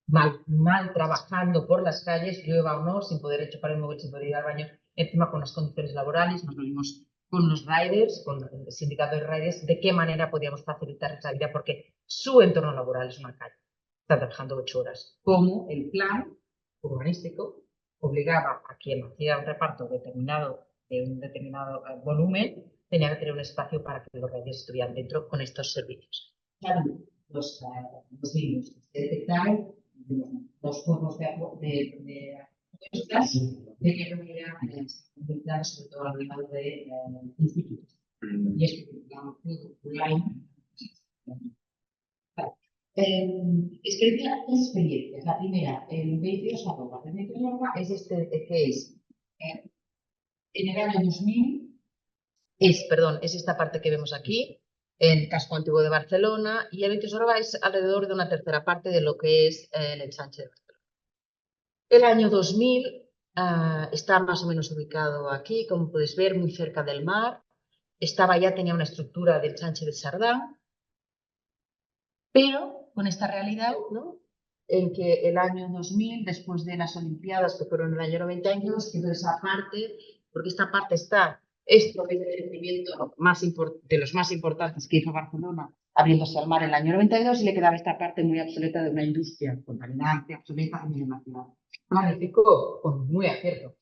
mal trabajando por las calles, llueva o no, sin poder chupar el móvil, sin poder ir al baño, encima con las condiciones laborales. Nos lo vimos con los riders, con el sindicato de riders, de qué manera podíamos facilitar esa vida, porque su entorno laboral es una calle. Están trabajando 8 horas. Como el plan urbanístico obligaba a quien hacía un reparto de un determinado volumen, tenía que tener un espacio para que los riders estuvieran dentro con estos servicios. Claro, los niños se detectaron los focos de qué manera contempladas sobre todo a nivel de institutos. Y esto online. Experiencia, tres experiencias. La primera, el 22 arroba. El 22 arroba es que es en el año 2000, es esta parte que vemos aquí, en el casco antiguo de Barcelona, y el 22 arroba es alrededor de una tercera parte de lo que es el ensanche de Barcelona. El año 2000 está más o menos ubicado aquí, como podéis ver, muy cerca del mar. Tenía una estructura del ensanche de Sardá, pero con esta realidad, ¿no? En que el año 2000, después de las Olimpiadas, que fueron en el año 92, quedó esa parte, porque esta parte esto que es el crecimiento de los más importantes que hizo Barcelona, abriéndose al mar en el año 92, y le quedaba esta parte muy obsoleta de una industria contaminante, obsoleta en la ciudad. Planificó con muy acierto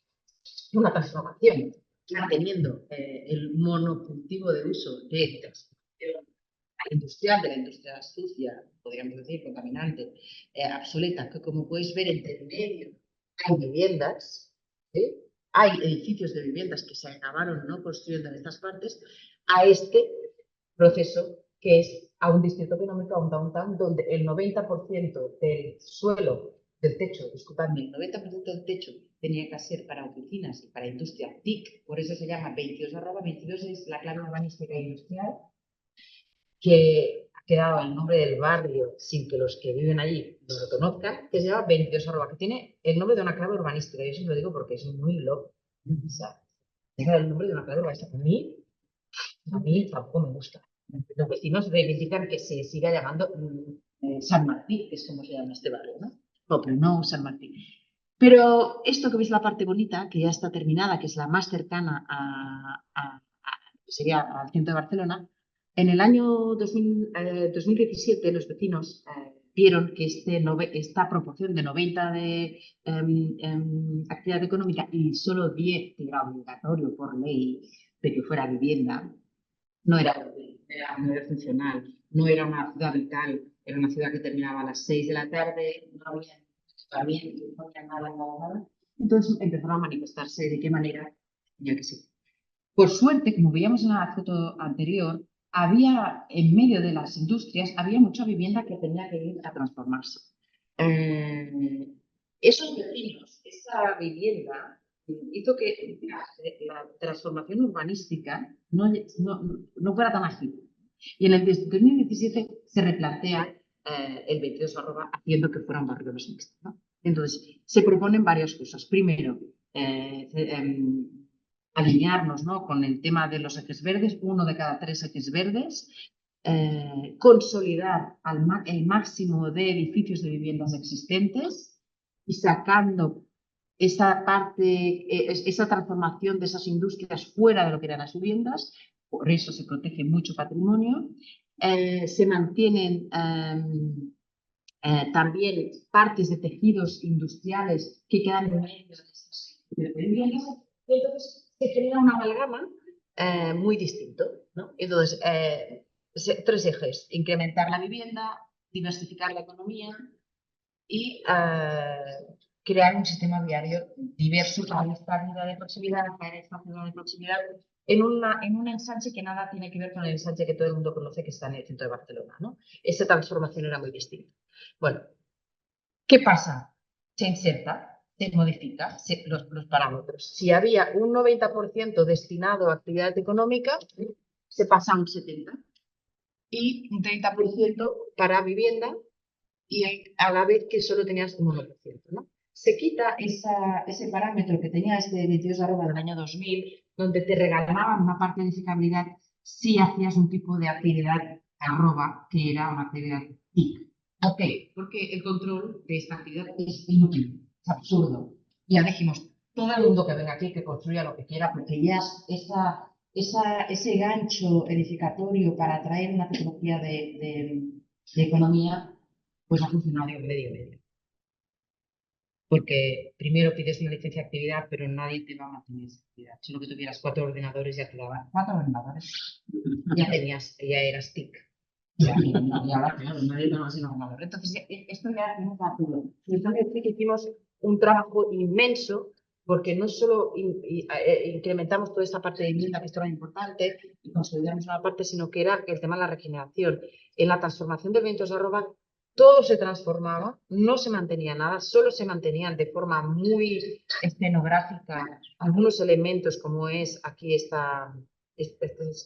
una transformación, manteniendo el monocultivo de uso de transformación industrial, de la industria sucia, podríamos decir, contaminante, obsoleta, que como podéis ver entre medio hay viviendas, ¿sí? Hay edificios de viviendas que se acabaron no construyendo en estas partes, a este proceso que es a un distrito económico, a un downtown, donde el 90% del suelo, del techo, disculpadme, el 90% del techo tenía que ser para oficinas y para industria TIC, por eso se llama 22/, 22 es la clave urbanística industrial, que ha quedado el nombre del barrio sin que los que viven allí lo conozcan, que se llama 22/, que tiene el nombre de una clave urbanística. Yo siempre lo digo porque es muy loco. O sea, tenga el nombre de una clave urbanística. A mí tampoco me gusta. Los vecinos reivindican que se siga llamando San Martín, que es como se llama este barrio, ¿no? No, pero no San Martín. Pero esto que veis la parte bonita, que ya está terminada, que es la más cercana sería al centro de Barcelona, en el año 2017 los vecinos vieron que esta proporción de 90 de actividad económica y solo 10 que era obligatorio por ley de que fuera vivienda, no era funcional, no era una ciudad vital, era una ciudad que terminaba a las 6 de la tarde, no había nada. Entonces empezaron a manifestarse. ¿De qué manera? Yo qué sé. Por suerte, como veíamos en la foto anterior, había en medio de las industrias, había mucha vivienda que tenía que ir a transformarse. Esos vecinos, esa vivienda, hizo que la transformación urbanística no fuera tan ágil. Y en el 2017 se replantea el 22/, haciendo que fuera un barrio más mixto, ¿no? Entonces, se proponen varias cosas. Primero, alinearnos, ¿no?, con el tema de los ejes verdes, 1 de cada 3 ejes verdes, consolidar el máximo de edificios de viviendas existentes y sacando esa transformación de esas industrias fuera de lo que eran las viviendas. Por eso se protege mucho patrimonio. Se mantienen también partes de tejidos industriales que quedan en medio de estas viviendas. Entonces se genera una amalgama muy distinto, ¿no? Entonces, 3 ejes: incrementar la vivienda, diversificar la economía y crear un sistema viario diverso para esta vida de proximidad, para esta ciudad de proximidad, en un ensanche que nada tiene que ver con el ensanche que todo el mundo conoce, que está en el centro de Barcelona, ¿no? Esa transformación era muy distinta. Bueno, ¿qué pasa? Se inserta, se modifica los parámetros. Si había un 90% destinado a actividad económica, se pasa a un 70%. Y un 30% para vivienda, y a la vez que solo tenías un 1%, ¿no? Se quita ese parámetro que tenía este 22/, del año 2000, donde te regalaban una parte de edificabilidad si hacías un tipo de actividad arroba, que era una actividad TIC. ¿Por qué? Porque el control de esta actividad es inútil, es absurdo. Ya dijimos, todo el mundo que venga aquí, que construya lo que quiera, porque ya ese gancho edificatorio para atraer una tecnología de economía, pues ha funcionado medio. Porque primero pides una licencia de actividad, pero nadie te va a mantener esa actividad. Solo que tuvieras 4 ordenadores, ya te daban 4 ordenadores. Ya eras TIC. Y ahora, claro, nadie te va a ser ordenador. Entonces, esto ya no va a hacerlo. Entonces, sí que hicimos un trabajo inmenso, porque no solo incrementamos toda esta parte de vivienda, que esto era importante, y consolidamos una parte, sino que era el tema de la regeneración. En la transformación de 22/, todo se transformaba, no se mantenía nada, solo se mantenían de forma muy escenográfica algunos elementos, como es aquí esta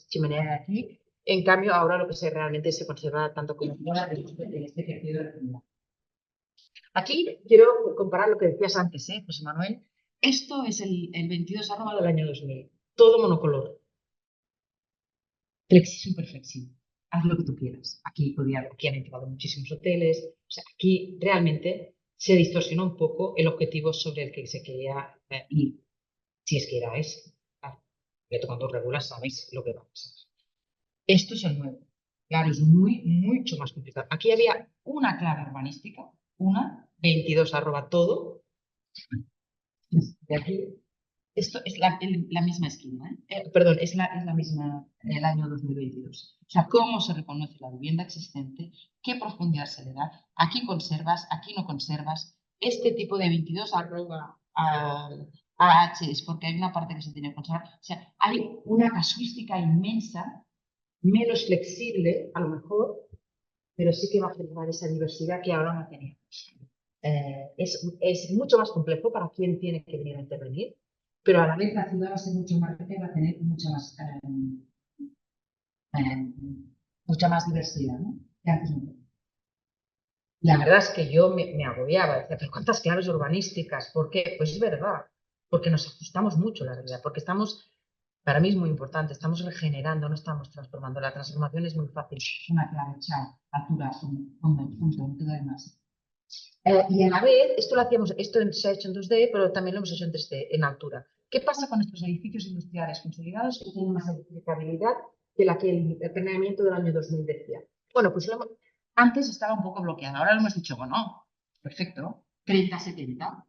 chimenea de aquí. En cambio, ahora lo que realmente se conserva tanto como en este ejercicio de regeneración. Aquí quiero comparar lo que decías antes, José Manuel. Esto es el 22/, del año 2000, todo monocolor. Flexi, super flexi. Haz lo que tú quieras. Aquí han entrado muchísimos hoteles. O sea, aquí realmente se distorsionó un poco el objetivo sobre el que se quería ir. Si es que era ese. Claro, cuando regulas sabes lo que va a pasar. Esto es el nuevo. Claro, es mucho más complicado. Aquí había una clave urbanística, 22/, todo. De aquí Esto es la misma esquina, perdón, es la misma el año 2022. O sea, cómo se reconoce la vivienda existente, qué profundidad se le da, aquí conservas, aquí no conservas, este tipo de 22 arroba AH es porque hay una parte que se tiene que conservar. O sea, hay una casuística inmensa, menos flexible a lo mejor, pero sí que va a generar esa diversidad que ahora no teníamos. Es mucho más complejo para quien tiene que venir a intervenir, pero a la vez la ciudad va a ser mucho más rica y va a tener mucha más diversidad, ¿no? Que antes no tenía. La verdad es que yo me agobiaba, decía, pero ¿cuántas claves urbanísticas? ¿Por qué? Pues es verdad, porque nos ajustamos mucho a la realidad, porque estamos, para mí es muy importante, estamos regenerando, no estamos transformando. La transformación es muy fácil. Una clave, chao, altura, punto, no te doy más. Y a la vez, esto se ha hecho en 2D, pero también lo hemos hecho en 3D, en altura. ¿Qué pasa con estos edificios industriales consolidados que tienen más edificabilidad que la que el planeamiento del año 2000 decía? Bueno, pues antes estaba un poco bloqueado, ahora lo hemos dicho, bueno, perfecto, 30-70.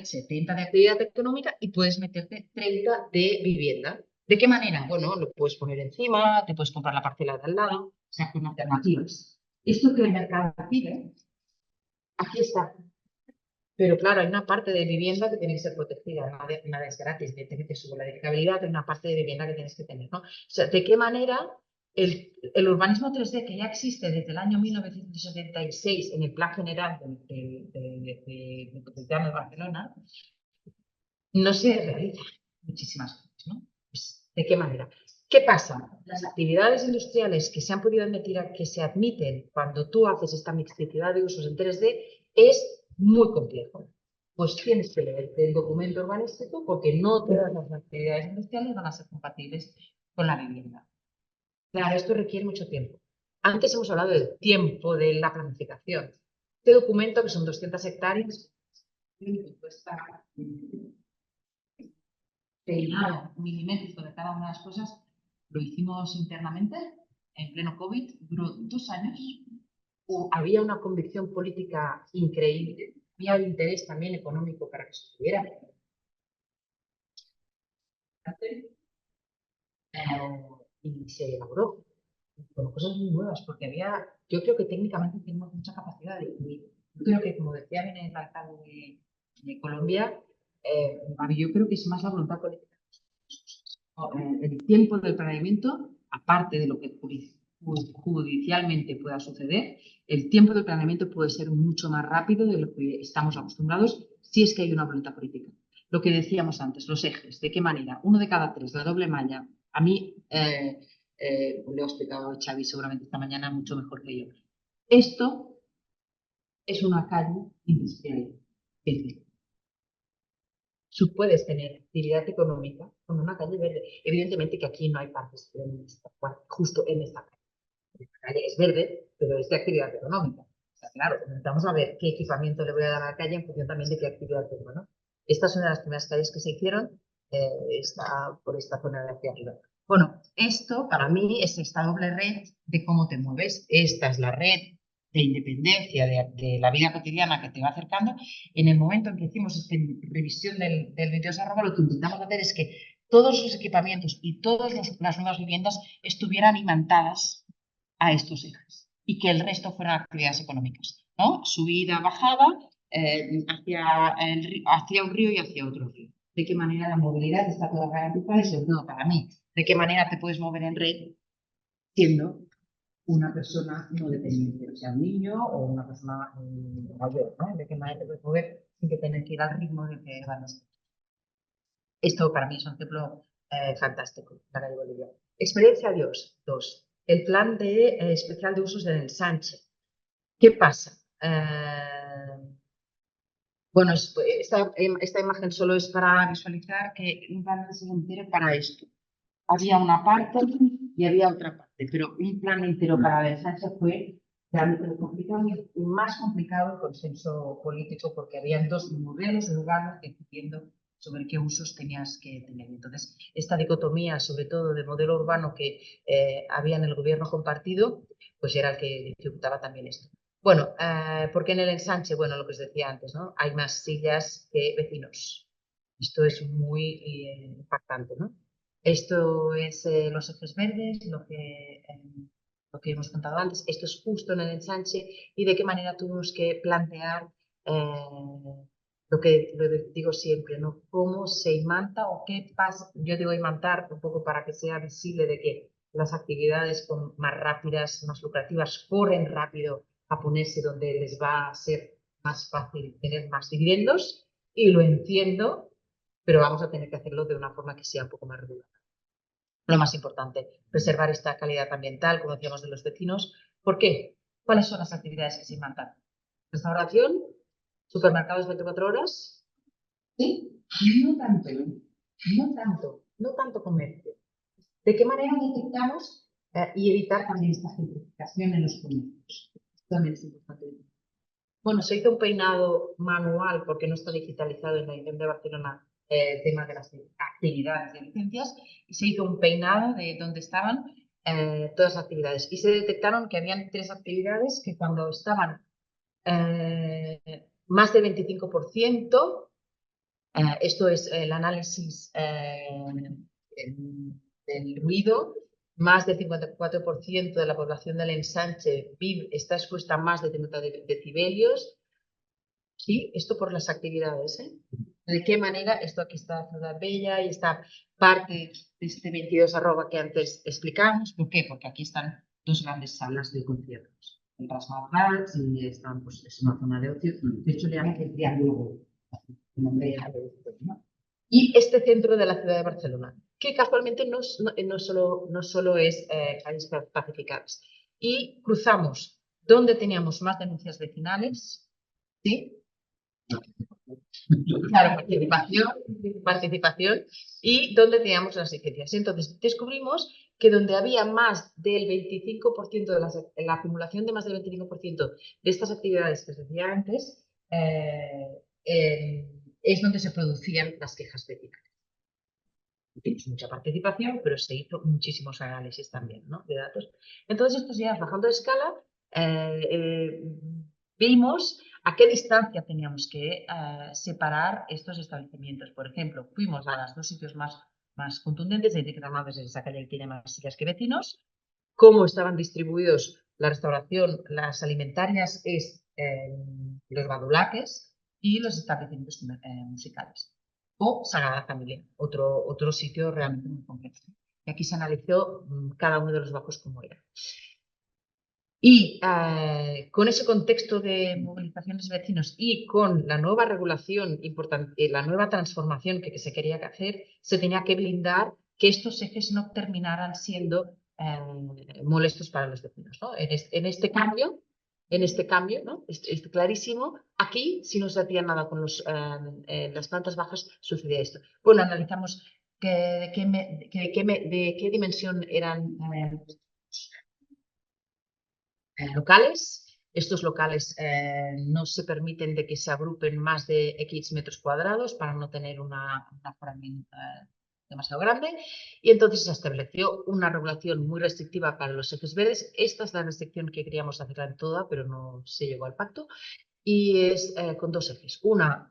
70 de actividad económica y puedes meterte 30 de vivienda. ¿De qué manera? Bueno, lo puedes poner encima, te puedes comprar la parcela de al lado, o sea, con alternativas. Esto que el mercado pide, aquí está. Pero claro, hay una parte de vivienda que tiene que ser protegida, nada es gratis, evidentemente sube la edificabilidad, hay una parte de vivienda que tienes que tener, ¿no? O sea, ¿de qué manera el urbanismo 3D que ya existe desde el año 1976 en el Plan General Metropolitano de Barcelona, no se realiza muchísimas cosas, ¿no? Pues, ¿de qué manera? ¿Qué pasa? Las actividades industriales que se han podido admitir, que se admiten cuando tú haces esta mixticidad de usos en 3D, es muy complejo. Pues tienes que leer el documento urbanístico porque no todas las actividades industriales van a ser compatibles con la vivienda. Claro, esto requiere mucho tiempo. Antes hemos hablado del tiempo de la planificación. Este documento, que son 200 hectáreas, cuesta peinado milimétrico de cada una de las cosas, lo hicimos internamente en pleno COVID, duró 2 años. Había una convicción política increíble, había un interés también económico para que se estuviera. Y se elaboró con cosas muy nuevas, porque yo creo que técnicamente tenemos mucha capacidad yo creo que, como decía bien el alcalde de Colombia, yo creo que es más la voluntad política. El tiempo del planeamiento, aparte de lo que judicialmente pueda suceder, el tiempo del planeamiento puede ser mucho más rápido de lo que estamos acostumbrados si es que hay una voluntad política. Lo que decíamos antes, los ejes, ¿de qué manera? 1 de cada 3, la doble malla. A mí, le he explicado a Xavi seguramente esta mañana mucho mejor que yo. Esto es una calle industrial. Tú puedes tener actividad económica con una calle verde. Evidentemente que aquí no hay parques justo en esta calle. Esta calle es verde, pero es de actividad económica. O sea, claro, vamos a ver qué equipamiento le voy a dar a la calle en función también de qué actividad tengo, ¿no? Esta es una de las primeras calles que se hicieron, está por esta zona de hacia arriba. Bueno, esto para mí es esta doble red de cómo te mueves. Esta es la red de independencia de la vida cotidiana que te va acercando. En el momento en que hicimos esta revisión del 22 arroba, lo que intentamos hacer es que todos los equipamientos y todas las nuevas viviendas estuvieran imantadas a estos ejes y que el resto fueran actividades económicas, ¿no? Subida, bajada, hacia un río y hacia otro río. ¿De qué manera la movilidad está toda garantizada? Y sobre todo para mí, ¿de qué manera te puedes mover en red siendo una persona no dependiente, o sea, un niño o una persona mayor, ¿no? ¿De qué manera te puedes mover sin que tengas que ir al ritmo de que van los... Esto para mí es un ejemplo fantástico, la calle Bolivia. Experiencia 2. El plan especial de usos en el Ensanche. ¿Qué pasa? Bueno, esta imagen solo es para visualizar que un plan entero para esto. Había una parte y había otra parte, pero un plan entero para el Ensanche fue realmente complicado y más complicado el consenso político porque habían 2 modelos urbanos discutiendo sobre qué usos tenías que tener. Entonces, esta dicotomía, sobre todo de modelo urbano que había en el gobierno compartido, pues era el que dificultaba también esto. Bueno, ¿por qué en el Ensanche? Bueno, lo que os decía antes, ¿no? Hay más sillas que vecinos. Esto es muy impactante, ¿no? Esto es los ejes verdes, lo que hemos contado antes. Esto es justo en el ensanche y de qué manera tuvimos que plantear lo que digo siempre, ¿no? Cómo se imanta o qué pasa. Yo digo imantar un poco para que sea visible de que las actividades más rápidas, más lucrativas, corren rápido a ponerse donde les va a ser más fácil tener más dividendos, y lo entiendo, pero vamos a tener que hacerlo de una forma que sea un poco más regular. Lo más importante, preservar esta calidad ambiental, como decíamos, de los vecinos. ¿Por qué? ¿Cuáles son las actividades que se imantan? Restauración, supermercados 24 horas, ¿sí? No tanto, no tanto comercio. ¿De qué manera detectamos y evitar también esta gentrificación en los comercios? También es importante. Bueno, se hizo un peinado manual porque no está digitalizado en la Ayuntamiento de Barcelona el tema de las actividades y licencias, y se hizo un peinado de donde estaban todas las actividades. Y se detectaron que habían 3 actividades que cuando estaban más del 25%, esto es el análisis del ruido, más del 54% de la población del ensanche está expuesta a más de 30 decibelios. Sí, esto por las actividades, ¿eh? ¿De qué manera? Esto aquí está Ciudad Bella y esta parte de este 22 que antes explicamos. ¿Por qué? Porque aquí están 2 grandes salas de conciertos. El Rasmagal y están, pues, es una zona de ocio. De hecho, le llaman el Triángulo. Y este centro de la ciudad de Barcelona, que casualmente no solo es calles pacificadas. Y cruzamos donde teníamos más denuncias vecinales, ¿sí? Claro, participación y donde teníamos las licencias. Entonces, descubrimos que donde había más del 25% de la acumulación de más del 25% de estas actividades que os decía antes, es donde se producían las quejas vecinales. Tienes mucha participación, pero se hizo muchísimos análisis también, ¿no?, de datos. Entonces, estos días, bajando de escala, vimos a qué distancia teníamos que separar estos establecimientos. Por ejemplo, fuimos a los 2 sitios más contundentes, de que desde esa calle tiene más sillas que vecinos. Cómo estaban distribuidos la restauración, las alimentarias, los badulaques y los establecimientos musicales. O Sagrada Familia, otro sitio realmente muy complejo. Y aquí se analizó cada uno de los bajos como era. Y con ese contexto de movilizaciones de vecinos y con la nueva regulación importante, la nueva transformación que se quería hacer, se tenía que blindar que estos ejes no terminaran siendo molestos para los vecinos, ¿no? En este cambio, ¿no?, es clarísimo. Aquí, si no se hacía nada con las plantas bajas, sucedía esto. Bueno, analizamos de qué dimensión eran locales. Estos locales no se permiten de que se agrupen más de X metros cuadrados para no tener un aforamiento demasiado grande, y entonces se estableció una regulación muy restrictiva para los ejes verdes. Esta es la restricción que queríamos hacerla en toda, pero no se llegó al pacto, y es con 2 ejes. Una,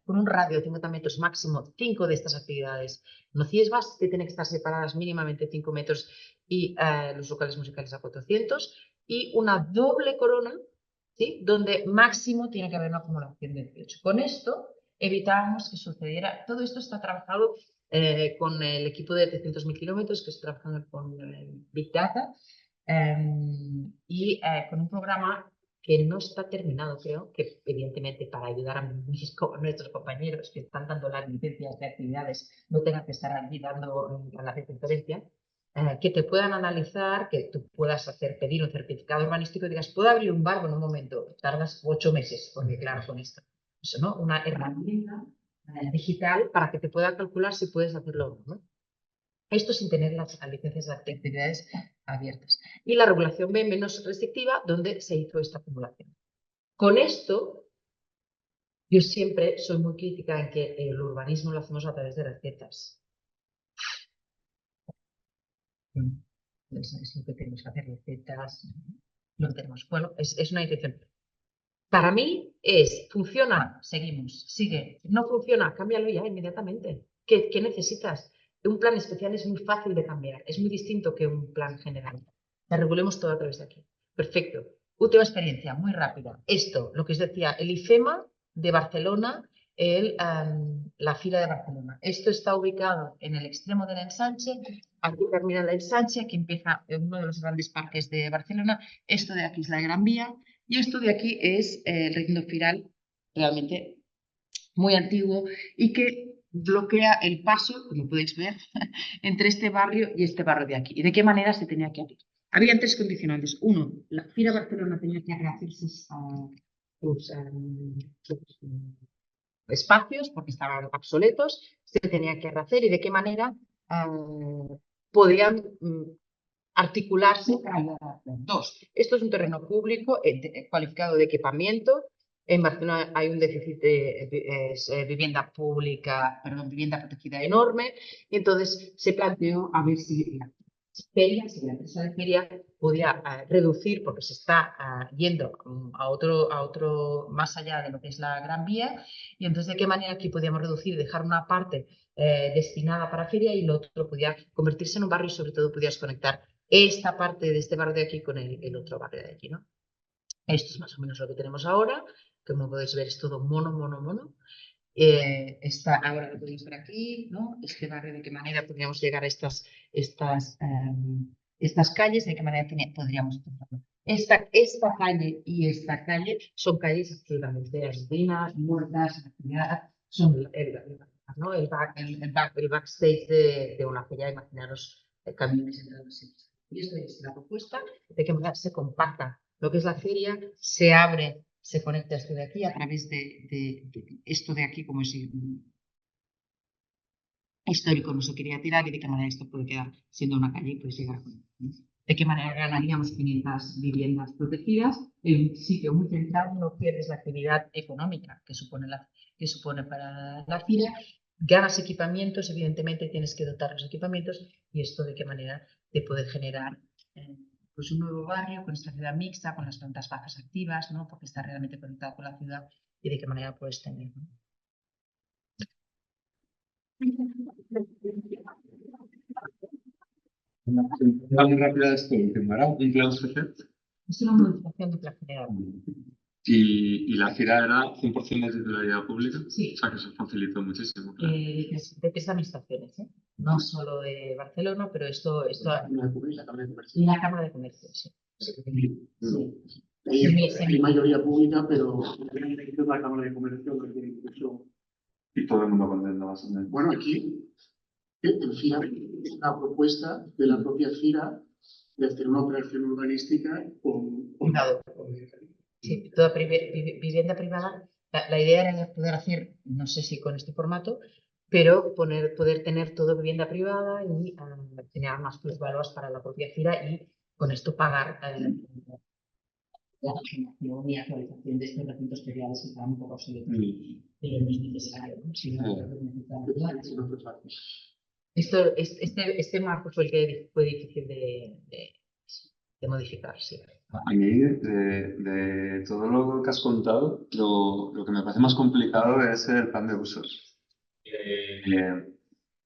con un radio de 50 metros máximo, 5 de estas actividades nocivas que tienen que estar separadas mínimamente 5 metros, y los locales musicales a 400, y una doble corona, ¿sí?, donde máximo tiene que haber una acumulación de 18. Con esto evitábamos que sucediera. Todo esto está trabajado con el equipo de 300.000 kilómetros, que está trabajando con Big Data, y con un programa que no está terminado, creo, que evidentemente para ayudar a nuestros compañeros que están dando las licencias de actividades no tengan que estar allí dando la referencia, que te puedan analizar, que tú puedas pedir un certificado urbanístico y digas, ¿puedo abrir un bar? En un momento, tardas 8 meses, porque claro, con esto. Eso, ¿no? Una herramienta digital para que te pueda calcular si puedes hacerlo o no, ¿no? Esto sin tener las licencias de actividades abiertas. Y la regulación B menos restrictiva, donde se hizo esta acumulación. Con esto, yo siempre soy muy crítica en que el urbanismo lo hacemos a través de recetas. Es lo que tenemos que hacer, recetas, lo que tenemos. Bueno, es una intención. Para mí funciona, seguimos, sigue. No funciona, cámbialo ya inmediatamente. ¿Qué necesitas? Un plan especial es muy fácil de cambiar, es muy distinto que un plan general. La regulemos todo a través de aquí. Perfecto. Última experiencia, muy rápida. Esto, lo que os decía, el IFEMA de Barcelona, la Fira de Barcelona. Esto está ubicado en el extremo del ensanche. Aquí termina el ensanche, aquí empieza uno de los grandes parques de Barcelona. Esto de aquí es la Gran Vía. Y esto de aquí es el recinto firal, realmente muy antiguo y que bloquea el paso, como podéis ver, entre este barrio y este barrio de aquí. ¿Y de qué manera se tenía que abrir? Habían tres condicionantes. Uno, la Fira Barcelona tenía que rehacer sus espacios porque estaban obsoletos, se tenía que rehacer y de qué manera podían articularse para ayudar a hacer. Dos, esto es un terreno público cualificado de equipamiento. En Barcelona hay un déficit de vivienda pública, perdón, vivienda protegida enorme. Y entonces se planteó a ver si la empresa de feria podía reducir, porque se está yendo a otro más allá de lo que es la Gran Vía. Y entonces, ¿de qué manera aquí podíamos reducir y dejar una parte destinada para feria y lo otro podía convertirse en un barrio y sobre todo podías conectar esta parte de este barrio de aquí con el otro barrio de aquí, ¿no? Esto es más o menos lo que tenemos ahora. Como podéis ver, es todo mono. Ahora lo podéis ver aquí, ¿no? Este barrio, de qué manera podríamos llegar a estas calles, de qué manera podríamos hacerlo. Esta calle y esta calle son calles absolutamente andinas, muertas, son el backstage de una feria. Imaginaros camiones en los sitios. Y esto es la propuesta de que se compacta lo que es la feria, se abre, se conecta esto de aquí a través de esto de aquí, como es histórico, no se quería tirar y de qué manera esto puede quedar siendo una calle y puede llegar a conectar. De qué manera ganaríamos 500 viviendas protegidas en un sitio muy centrado, no pierdes la actividad económica que supone para la feria, ganas equipamientos, evidentemente tienes que dotar los equipamientos y esto de qué manera te puede generar pues un nuevo barrio con esta ciudad mixta, con las plantas bajas activas, ¿no? Porque está realmente conectado con la ciudad y de qué manera puedes tener, ¿no? Muy rápida esto último, ¿era? Un plan especial. Es una modificación de plan general. Y la gira era 100% de titularidad pública. Sí. O sea, que eso facilitó muchísimo. Claro. De tres administraciones, ¿eh? No solo de Barcelona, pero esto Y la Cámara de Comercio. y la Cámara de Comercio, sí. Hay mayoría pública, pero es la Cámara de Comercio que tiene incluso. Y todo el mundo contento más o menos. Bueno, aquí, en FIRA, una propuesta de la propia FIRA de hacer una operación urbanística con Cuidado. Sí, toda vivienda privada. La idea era poder hacer, no sé si con este formato, pero poder tener toda vivienda privada y generar más plusvaluas para la propia FIRA y con esto pagar la generación y actualización de estos recintos feriales que están un poco obsoletos. Pero no es necesario, ¿no? Si no, este marco fue el que fue difícil de modificar, sí. A mí, de todo lo que has contado, lo que me parece más complicado es el plan de usos.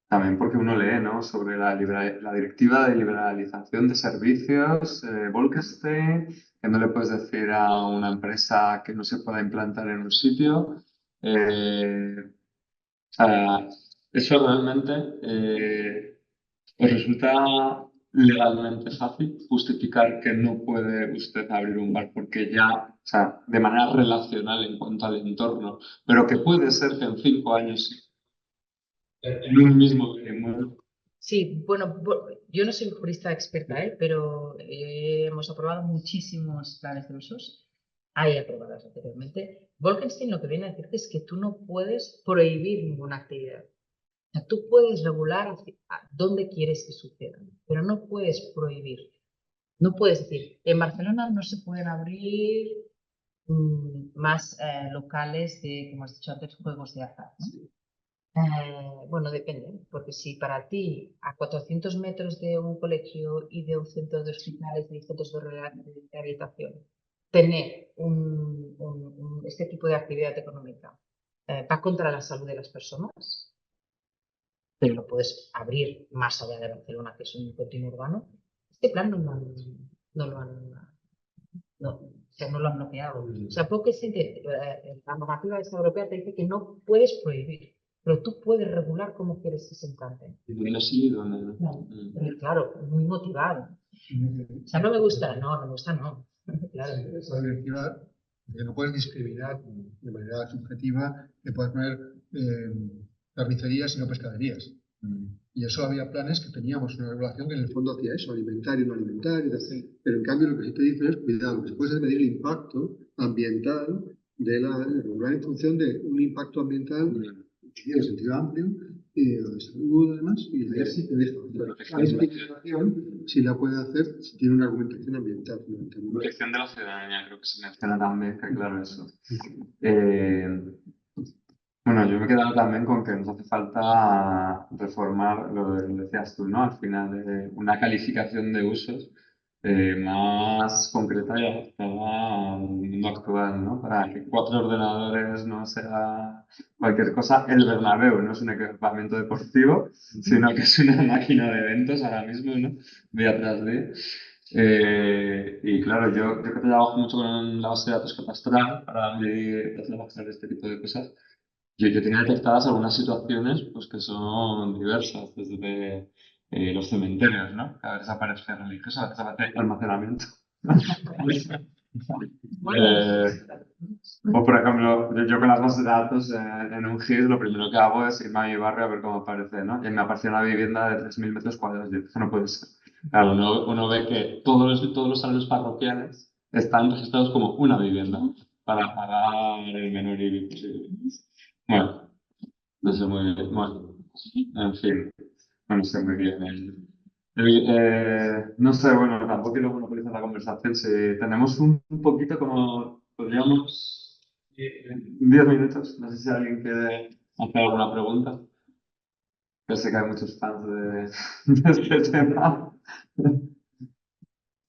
También porque uno lee, ¿no?, sobre la directiva de liberalización de servicios, Bolkestein, que no le puedes decir a una empresa que no se pueda implantar en un sitio. Eso realmente os resulta legalmente fácil justificar que no puede usted abrir un bar porque ya, o sea, de manera relacional en cuanto al entorno, pero que puede ser que en 5 años en un mismo gremio. Sí, bueno, yo no soy jurista experta, pero hemos aprobado muchísimos planes de usos. Hay aprobadas anteriormente. Bolkestein lo que viene a decirte es que tú no puedes prohibir ninguna actividad. O sea, tú puedes regular dónde quieres que suceda, pero no puedes prohibir. No puedes decir, en Barcelona no se pueden abrir más locales de, como has dicho antes, juegos de azar, ¿no? Bueno, depende, porque si para ti a 400 metros de un colegio y de un centro de hospitales y centros de rehabilitación tener este tipo de actividad económica va contra la salud de las personas, pero lo puedes abrir más allá de Barcelona, que es un continuo urbano. Este plan no lo han bloqueado. O sea, porque la normativa europea te dice que no puedes prohibir, pero tú puedes regular cómo quieres que se implante. ¿Y dónde sí? ¿Dónde no? No, claro, muy motivado. O sea, no me gusta, no. Claro. Esa directiva que no puedes discriminar de manera subjetiva, que puedes poner carnicerías y no pescaderías. Y eso había planes que teníamos una regulación que en el fondo hacía eso, alimentario, no alimentario, etc. Pero en cambio lo que sí te dicen es cuidado, que se puede medir el impacto ambiental de regular en función de un impacto ambiental que tiene sentido amplio, de salud además, y de ver si te deja. La discriminación si la puede hacer si tiene una argumentación ambiental. fundamentalmente. Protección de la ciudadanía, creo que se menciona también, que claro, eso. Bueno, yo me he quedado también con que nos hace falta reformar lo que decías tú, ¿no? Al final, una calificación de usos más concreta y adaptada al mundo actual, ¿no? Para que 4 ordenadores no sea cualquier cosa. El Bernabéu no es un equipamiento deportivo, sino que es una máquina de eventos ahora mismo, ¿no? Día tras día. Y claro, yo que trabajo mucho con la base de datos catastral para medir, trabajar este tipo de cosas. Yo tenía detectadas algunas situaciones pues, que son diversas, desde los cementerios, ¿no? Que a veces aparece religioso, a veces aparece almacenamiento. O por ejemplo, yo con las bases de datos en un GIS lo primero que hago es irme a mi barrio a ver cómo aparece, ¿no? Y me apareció una vivienda de 3.000 metros cuadrados. Eso no puede ser. Claro, uno ve que todos los salones parroquiales están registrados como una vivienda para pagar el menor IBI posible. Bueno, no sé muy bien. Bueno, en fin, no sé muy bien. No sé, bueno, tampoco quiero monopolizar la conversación. Si tenemos un poquito como, podríamos, 10 minutos. No sé si alguien quiere hacer alguna pregunta. Yo sé que hay muchos fans de este tema.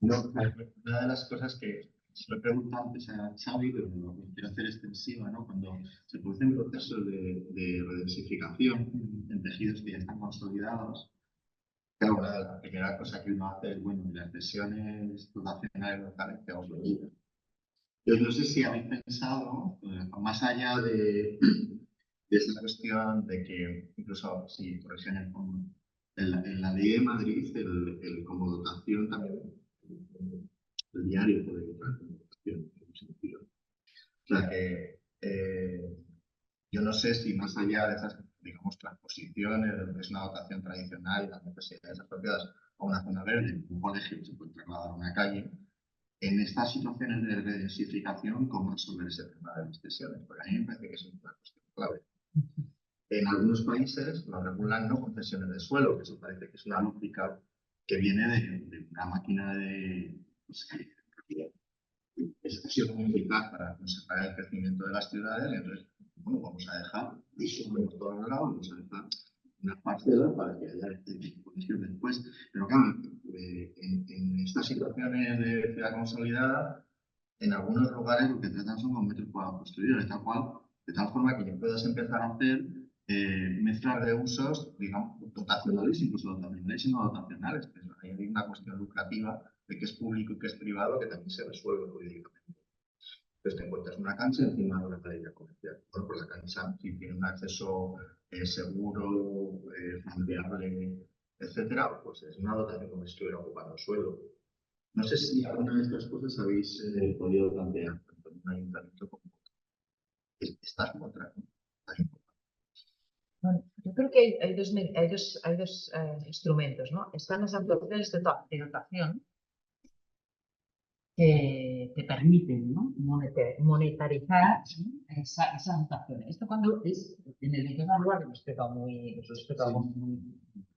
No, una de las cosas que se lo he preguntado antes a Xavi, pero lo quiero hacer extensiva, ¿no? Cuando se producen procesos de redensificación en tejidos que ya están consolidados, claro, la primera cosa que uno hace es, bueno, las lesiones dotacionales locales que vamos a ver. Yo no sé si habéis pensado, más allá de esta cuestión de que, incluso si, por ejemplo, en la ley de Madrid, el como dotación también, el diario puede entrar como dotación, en un sentido. O sea que yo no sé si más allá de esas, digamos, transposiciones, de lo que es una dotación tradicional y las necesidades asociadas a una zona verde, un colegio que se puede trasladar a una calle, en estas situaciones de redensificación, ¿cómo resolver ese tema de las cesiones? Porque a mí me parece que es una cuestión clave. En algunos países lo regulan no con cesiones de suelo, que eso parece que es una lógica que viene de una máquina de... Pues, ha sido muy eficaz para conservar el crecimiento de las ciudades, y entonces, bueno, vamos a dejar por todos lados, vamos a dejar unas parcelas para que haya conexión después. Pero claro, en estas situaciones de ciudad consolidada, en algunos lugares lo que tratan son con metros cuadrados construidos, de tal forma que ya puedas empezar a hacer mezclas de usos, digamos, dotacionales, incluso dotacionales y no dotacionales. Ahí hay una cuestión lucrativa de qué es público y qué es privado que también se resuelve jurídicamente. Entonces te encuentras una cancha encima de una galería comercial. Bueno, pues la cancha, si tiene un acceso seguro, ampliable, etcétera, pues es una dotación como si estuviera ocupando el suelo. No sé si alguna de estas cosas habéis podido plantear tanto en un ayuntamiento como estas otras. Bueno, yo creo que hay dos instrumentos, ¿no? Están las actuaciones de dotación que te permiten, ¿no? Monetarizar esa dotación. Esto cuando es en el entorno rural, lo he explicado muy,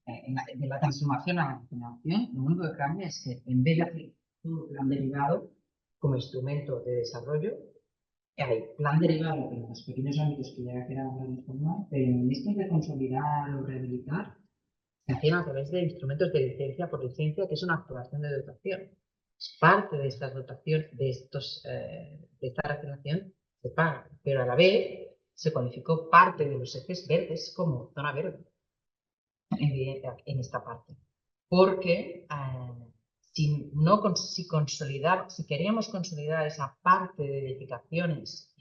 de la transformación a la generación, lo único que cambia es que en vez de hacer un plan derivado como instrumento de desarrollo, hay plan derivado en los pequeños ámbitos que ya quedan transformar, pero en esto de consolidar o rehabilitar, se hacían a través de instrumentos de licencia por licencia, que es una actuación de dotación. Parte de esta dotación, de esta refinanciación, se paga, pero a la vez se cualificó parte de los ejes verdes como zona verde en esta parte. Porque si queríamos consolidar esa parte de edificaciones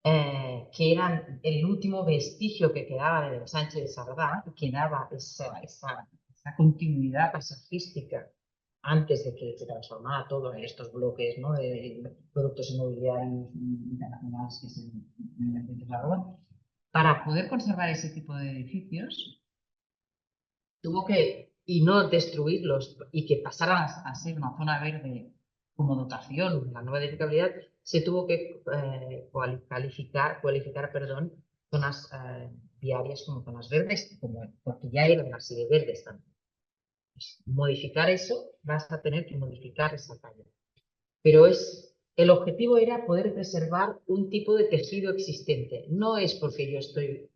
que eran el último vestigio que quedaba del ensanche de Sardá, quedaba esa continuidad paisajística antes de que se transformara todo en estos bloques, ¿no?, de productos inmobiliarios internacionales que se desarrollan. Para poder conservar ese tipo de edificios, tuvo que, y no destruirlos, y que pasaran a ser una zona verde como dotación de la nueva edificabilidad, se tuvo que cualificar zonas viarias como zonas verdes, porque ya eran así de verdes también. Modificar eso, vas a tener que modificar esa calle. Pero el objetivo era poder preservar un tipo de tejido existente. No es porque yo estoy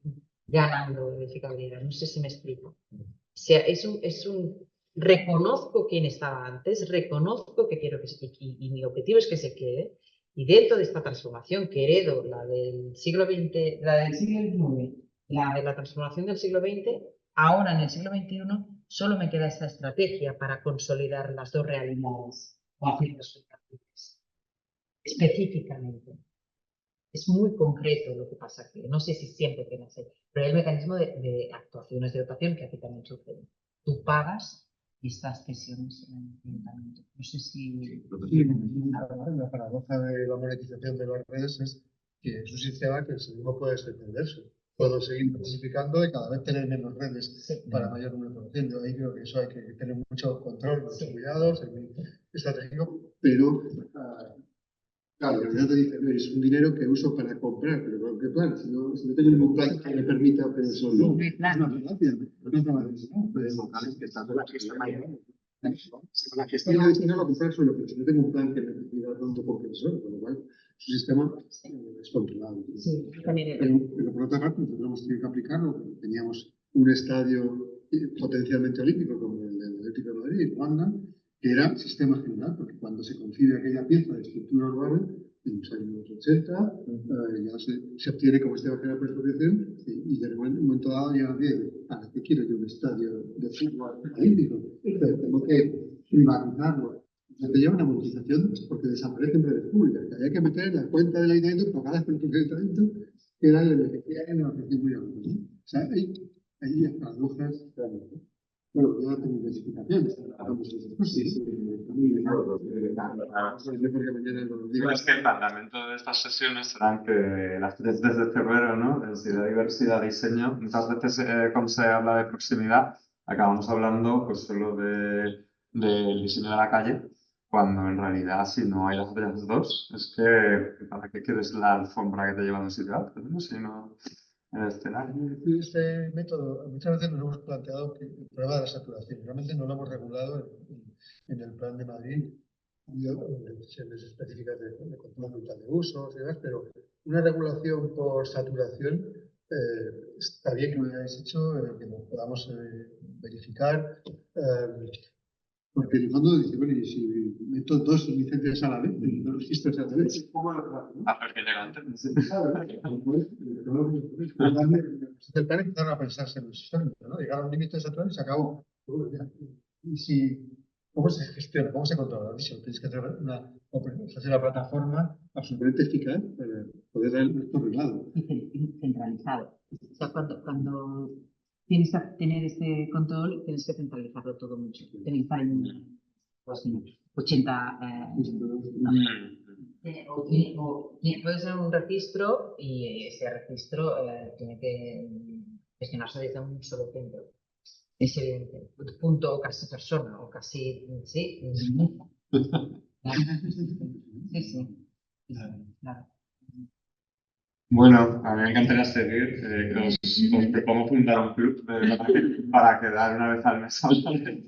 ganando edificabilidad, no sé si me explico. O sea, reconozco quién estaba antes, reconozco que quiero que y mi objetivo es que se quede. Y dentro de esta transformación que heredo, la del siglo XX, la del siglo XIX, la de la transformación del siglo XX, ahora en el siglo XXI solo me queda esta estrategia para consolidar las dos realidades o hacerlas prácticas. Específicamente. Es muy concreto lo que pasa aquí. No sé si siempre tiene que ser, pero hay el mecanismo de actuaciones de dotación que aquí también sucede. Tú pagas estas cesiones en el ayuntamiento. No sé si... La paradoja de la monetización de las redes es que es un sistema que el segundo puede ser perverso. Puedo seguir participando y cada vez tener menos redes para mayor número de población. Yo ahí creo que eso hay que tener mucho control, mucho cuidado, ser muy estratégico, pero claro, la verdad te dice, es un dinero que uso para comprar, pero ¿con qué plan? Si no tengo ningún plan que me permita hacer eso, no. Es una falacia. Redes locales que están La gestión mayor. La Estoy gestión destinado a comprar solo, pero si no tengo un plan que me permita tanto compensor, con lo cual su sistema es controlado. Sí, también Pero por otra parte, nosotros hemos tenido que aplicarlo, porque teníamos un estadio potencialmente olímpico como el del Atlético de Madrid, Wanda, que era sistema general, porque cuando se concibe aquella pieza de estructura urbana, en los años 80, ya se obtiene como sistema general de protección y de un momento dado ya bien, ¿para qué quiero yo un estadio de fútbol olímpico? Tengo que privatizarlo. Se te lleva una monetización porque desaparecen redes públicas, que había que meter en la cuenta del ayuntamiento, pagadas por el ayuntamiento, que era el beneficiario en el objetivo muy alto, ¿no? O sea, hay paradojas realmente. Bueno, ya tengo identificaciones. Es que el planteamiento de estas sesiones serán que las tres desde febrero, ¿no? Densidad, diversidad, diseño. Muchas veces cuando se habla de proximidad acabamos hablando pues solo del diseño de la calle, cuando en realidad si no hay las otras dos, es que ¿para qué quieres la alfombra que te lleva de un sitio a otro, ¿no? Si no el escenario. Este método, muchas veces nos hemos planteado que el problema de la saturación, realmente no lo hemos regulado en el Plan de Madrid, en decisiones específicas de control brutal de usos y demás, pero una regulación por saturación está bien que lo hayáis hecho, que lo podamos verificar. Porque en el fondo dice, bueno, y si meto dos licencias a la vez, dos registros a la vez, ¿cómo lo hago? Ah, porque llega antes. El plan empezaron a pensarse en los sistemas, ¿no? Llegar a un límite de saturación y se acabó. Y si, ¿cómo se gestiona? ¿Cómo se controla? Tienes que hacer una plataforma absolutamente eficaz para poder dar esto arreglado. Y centralizado. O sea, cuando tienes que tener este control, tienes que centralizarlo todo mucho. Centralizar en 80... puede ser un registro y ese registro tiene que gestionarse desde un solo centro. Es evidente. Punto o casi persona o casi... Sí. Sí. Claro. Bueno, a mí me encantaría seguir. Os propongo fundar un club para quedar una vez al mes hablando de